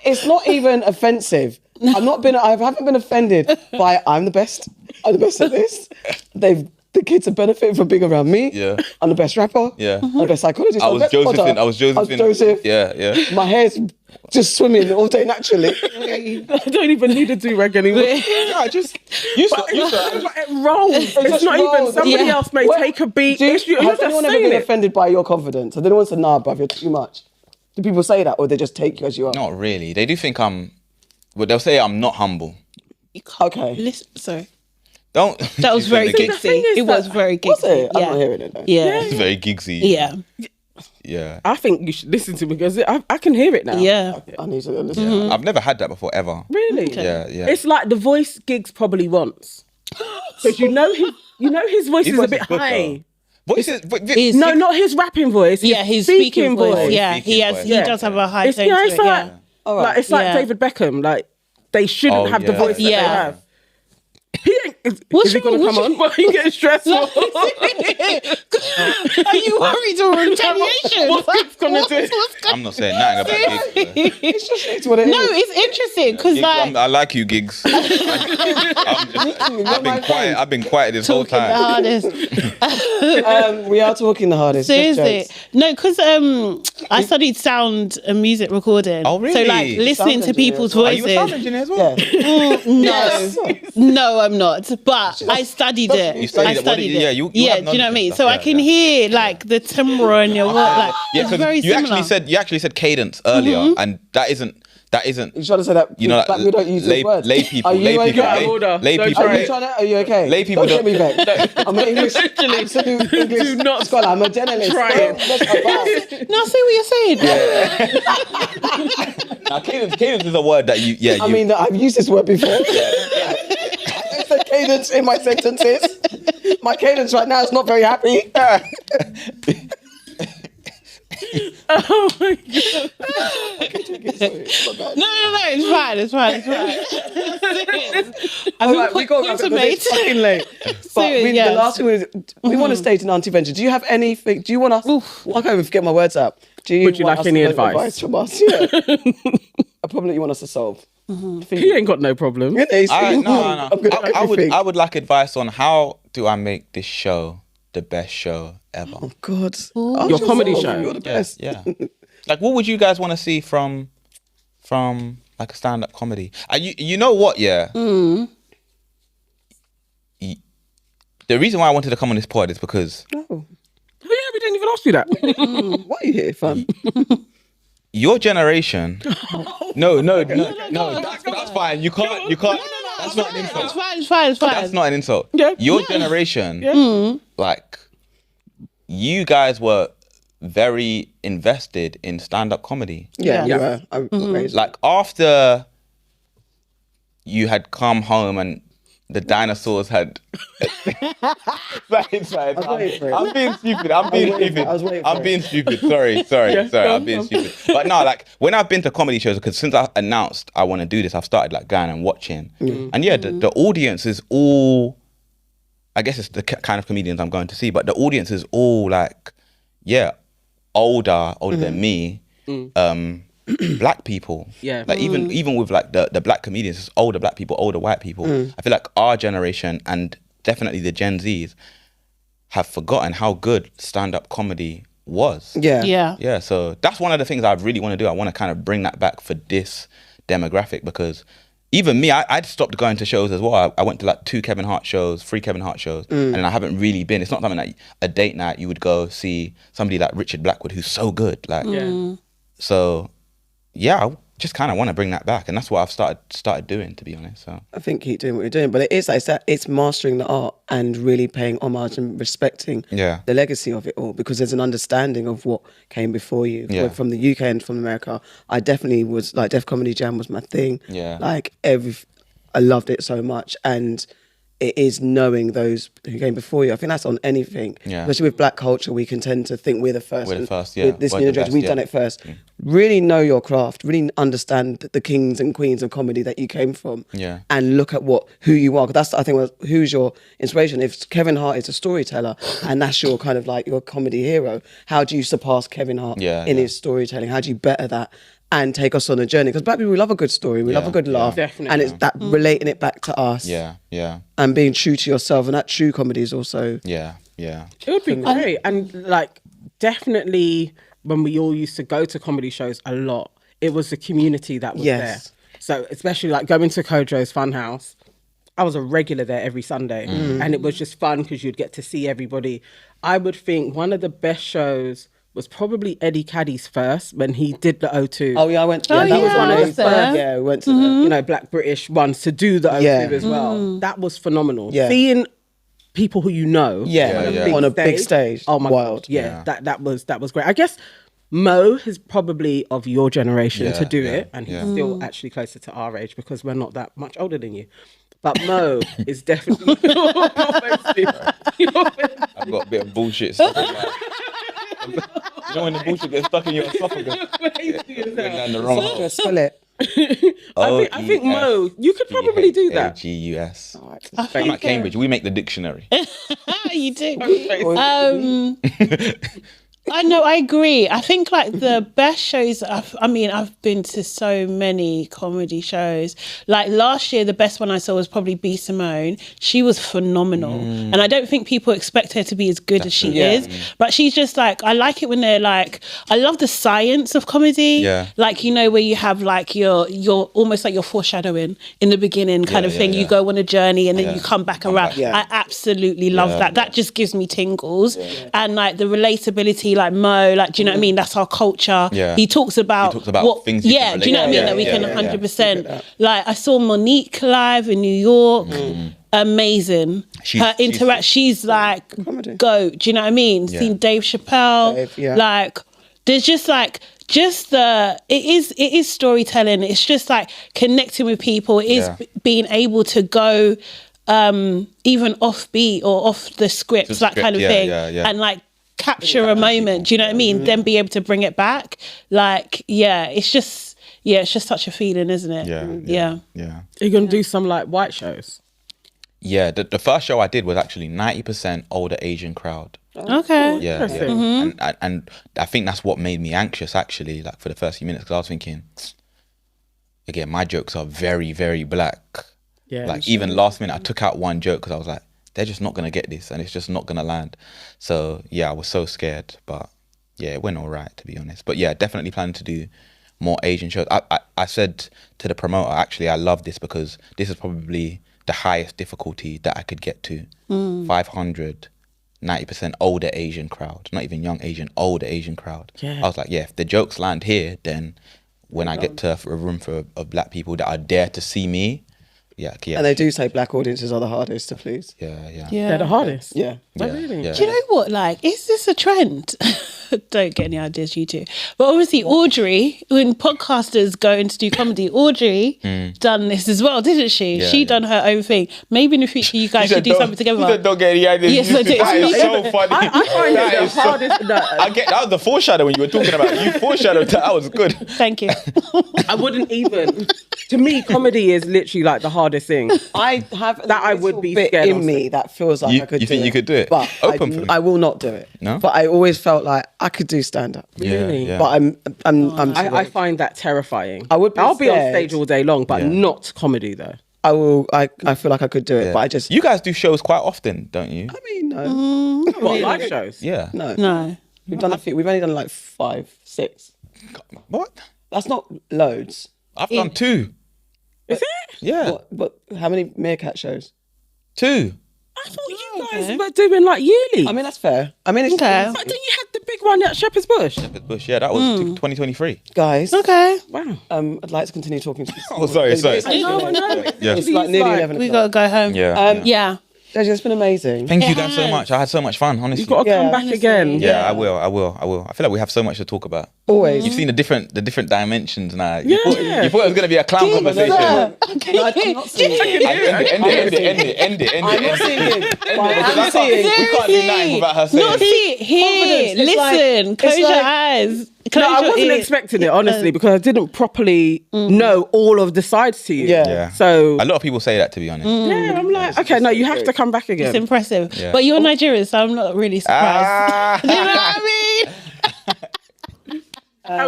it's not even offensive. I haven't been offended by I'm the best. I'm the best at this. The kids have benefited from being around me.
Yeah.
I'm the best rapper.
Yeah.
I'm the best psychologist.
I was Josephine. I was
Joseph.
Yeah.
My hair's just swimming all day naturally.
I don't even need a do-rag anymore.
Yeah, just you start.
It rolls. It's
just
not even
rolls.
somebody
Yeah.
else may take a beat.
Has
You're just
anyone ever
saying
been
it.
offended by your confidence? Have anyone said, nah, bruv, you're too much? Do people say that or they just take you as you are?
Not really. They do think they'll say I'm not humble.
Okay.
Listen, sorry.
Don't.
That was very
thing
gigsy.
is
It was very gigsy.
Was it? I'm
Yeah.
not hearing it though.
Yeah.
It's very gigsy.
Yeah.
Yeah.
I think you should listen to me because I can hear it now.
Yeah.
I need to listen.
I've never had that before ever.
Really?
Yeah.
It's like the voice gigs probably once. Because you know his voice is a bit
good,
high.
No,
not his rapping voice.
His speaking voice. Yeah,
Speaking voice.
he does have a high
It's,
tone to
it's
it.
like,
Yeah.
All right.
like it's like
Yeah.
David Beckham. Like they shouldn't have the voice that they have. He ain't, is he going to come on? Well, he getting stressful.
Are you worried or retaliation?
What's Gigs gonna do?
I'm not saying nothing about gigs.
It's what it
No,
is.
it's interesting because like
I like you, gigs. I've been quiet this whole
talking the
time.
hardest.
We are talking the hardest. Just
Seriously,
jokes.
no, because I studied sound and music recording.
Oh, really?
So like listening
Sound
to people's
engineer as
Are you a
voices.
sound engineer as well?
Yeah.
No, I'm not. But I studied it.
You studied
I
it. What
studied
did you-
it.
yeah, you
yeah.
have
Do you know what I
knowledge
mean?
and
So
stuff.
I can
Yeah.
hear like the timbre in your work. Like
Yeah,
it's
because
very
you
similar.
actually said cadence earlier, and that isn't.
You're trying to say that
You know,
black people don't use
lay-
those words.
lay people-
Are you
lay
okay?
people-
Out of order.
lay
Don't
people-
try
Are you
it.
trying to? Are you okay?
Lay people
don't get
don't-
me vexed. I'm an English. Absolute English
Do not
scholar. I'm a journalist.
try
Don't
it.
mess about.
No, I see what you're saying.
Now, cadence is a word that you. Yeah,
I mean, I've used this word before. It's a cadence in my sentences. My cadence right now is not very happy.
Oh my God.
No, it's fine. It's fine. I've been
we got
put
to it's fucking late. But
Serious,
the
yes.
last thing is, we want to state an anti-venture. Do you have anything? Do you want us? I can't even get my words out. Do you
Would you
want
like
us
any
to know
advice?
from us? Yeah. A problem that you want us to solve.
He ain't got no problem.
Yeah, you see?
No.
I'm good at everything.
I would like advice on how do I make this show the best show ever.
Oh God.
Your comedy show.
You're the best.
Yeah. Like, what would you guys want to see from like a stand-up comedy? You know what? Yeah. The reason why I wanted to come on this pod is because
Oh,
Oh, yeah, we didn't even ask you that.
why are you here, fam?
your generation. No. That's fine. You can't. That's not an insult.
It's fine.
That's not an insult.
Yeah.
Your generation, like, you guys were very invested in stand-up comedy.
Yeah,
Yeah.
you were. I'm raised.
Like, after you had come home and the dinosaurs had. Sorry.
waiting for it.
I'm being stupid. I'm being stupid.
I was waiting for
I'm
it.
being stupid. Sorry. I'm being stupid. But no, like, when I've been to comedy shows, because since I announced I want to do this, I've started like going and watching. And yeah, the audience is all. I guess it's the kind of comedians I'm going to see, but the audience is all like, yeah, older than me. Black people,
Yeah.
like even with like the black comedians, it's older black people, older white people. I feel like our generation and definitely the Gen Zs have forgotten how good stand-up comedy was.
Yeah.
So that's one of the things I really want to do. I want to kind of bring that back for this demographic, because even me, I'd stopped going to shows as well. I went to like 3 Kevin Hart shows, and I haven't really been. It's not something like a date night you would go see somebody like Richard Blackwood, who's so good. Like, so yeah, I just kind of want to bring that back, and that's what I've started doing, to be honest. So
I think keep doing what you're doing, but it is like it's mastering the art and really paying homage and respecting the legacy of it all, because there's an understanding of what came before you.
Yeah.
From the UK and from America, I definitely was like Def Comedy Jam was my thing.
Yeah.
Like I loved it so much, and it is knowing those who came before you. I think that's on anything.
Yeah.
Especially with black culture, we can tend to think we're the first.
We're the
and
first, yeah.
With this
We're
new
the
generation,
best,
we've
yeah.
done it first. Really know your craft. Really understand the kings and queens of comedy that you came from.
Yeah.
And look at who you are. 'Cause that's, I think, who's your inspiration. If Kevin Hart is a storyteller and that's your kind of like your comedy hero, how do you surpass Kevin Hart in his storytelling? How do you better that? And take us on a journey, because black people, we love a good story, we love a good laugh,
Definitely.
and it's that relating it back to us, and being true to yourself, and that true comedy is also
yeah.
It would be great. And like, definitely when we all used to go to comedy shows a lot, it was the community that was there. So especially like going to Kojo's Funhouse, I was a regular there every Sunday, and it was just fun because you'd get to see everybody. I would think one of the best shows was probably Eddie Caddy's first, when he did the O2.
Oh yeah, I went.
Oh,
that was
yeah,
one
I
of
was
his
there.
first. Yeah, we went to the,
You know, Black British ones to do the O2 as well. That was phenomenal.
Yeah.
Seeing people who you know
on a big stage.
Oh my
Wild.
God. Yeah. That was great. I guess Mo is probably of your generation to do it, and he's still actually closer to our age because we're not that much older than you. But Mo is definitely your face.
I've got a bit of bullshit stuck in my... You know when the bullshit gets stuck in your esophagus? Going down the wrong hole.
Spell it.
I think Mo, you could probably do that.
G-U-S.
I
I'm at
think
Cambridge. We make the dictionary.
you do. I know, I agree. I think like the best shows, I've been to so many comedy shows. Like last year, the best one I saw was probably B. Simone. She was phenomenal. And I don't think people expect her to be as good as she is. But she's just like, I like it when they're like, I love the science of comedy.
Yeah.
Like, you know, where you have like your almost like your foreshadowing in the beginning kind of thing. You go on a journey and then you come back around. I absolutely love that. That just gives me tingles. And like the relatability, like Mo, like, do you know what I mean? That's our culture. He talks about what
things.
Do you know what I mean? That we can 100%. Like, I saw Monique live in New York. Amazing. She's like, go. Do you know what I mean? Seen Dave Chappelle. Like, there's just like, it is storytelling. It's just like connecting with people. It is being able to go even off beat or off the scripts, that kind of thing. And like, capture a moment, do you know what I mean? Then be able to bring it back. Like, it's just such a feeling, isn't it? Yeah.
Are you going to do some like white shows?
Yeah, the first show I did was actually 90% older Asian crowd.
Okay.
Yeah. And I think that's what made me anxious, actually, like for the first few minutes, because I was thinking, again, my jokes are very, very black. Yeah. Like even last minute, I took out one joke because I was like, they're just not going to get this and it's just not going to land. So, yeah, I was so scared. But, yeah, it went all right, to be honest. But, yeah, definitely planning to do more Asian shows. I said to the promoter, actually, I love this because this is probably the highest difficulty that I could get to. 500, 90% older Asian crowd. Not even young Asian, older Asian crowd. I was like, if the jokes land here, then when I get to a room of black people that are there to see me, and they
do say black audiences are the hardest to please.
They're the hardest.
Yeah.
Oh, really?
Do you know what? Like, is this a trend? Don't get any ideas, you two. But obviously, Audrey, when podcasters go in to do comedy, Audrey done this as well, didn't she? She done her own thing. Maybe in the future, you guys should do something together.
You said don't get any ideas.
Yes, I did.
That is so funny.
I find it the hardest.
That was the foreshadowing you were talking about. You foreshadowed that. Was good.
Thank you.
I wouldn't even. To me, comedy is literally like the hardest thing.
I have
that I would be
bit
scared
in me that feels like I could.
You think you could do it?
But I will not do it. No. But I always felt like I could do stand up.
Really?
Yeah. But
I find that terrifying.
I'll be on
stage all day long, but not comedy though.
I will. I feel like I could do it, but I just.
You guys do shows quite often, don't you?
I mean, no.
What, live shows?
Yeah.
No.
We've done a few. We've only done like 5, 6.
What?
That's not loads.
I've done 2.
Is it?
Yeah.
But how many Meerkat shows?
2.
I thought you guys were doing like yearly.
I mean, that's fair. I mean, it's
okay.
But then you had the big one at Shepherd's Bush.
Shepherd's Bush, yeah, that was 2023.
Guys.
Okay.
Wow.
I'd like to continue talking to you.
Oh, sorry.
No.
Yeah.
It's like nearly 11
We got to go home.
Yeah.
Deji, it's been amazing.
Thank you guys so much. I had so much fun, honestly.
You've got to come back again.
Yeah, I will. I feel like we have so much to talk about.
Always.
You've seen the different dimensions now. You thought it was going to be a clown conversation.
No, I'm not seeing it.
End it.
I'm not seeing it. I'm seeing it.
We can't do nothing without her saying.
Not see it here. Listen. Close your eyes.
No, I wasn't expecting it, honestly, because I didn't properly know all of the sides to you.
Yeah.
So
a lot of people say that, to be honest.
yeah, I'm like, okay, no, you have to come back again.
It's impressive.
Yeah.
But you're Nigerian, so I'm not really surprised. You know what I mean?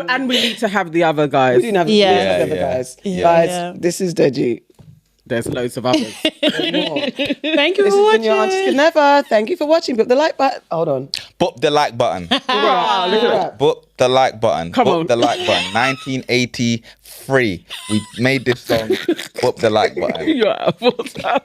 And we need to have the other guys.
We didn't have the other guys. Guys, this is Deji.
There's loads of others.
Thank you
This
for
has been your
watching.
answers to never. Thank you for watching. But the like button. Hold on.
Boop the like button.
Look at that.
Boop the like button.
Come
Boop
on.
the like button. 1983. We made this song. Boop the like button.
You're out of order.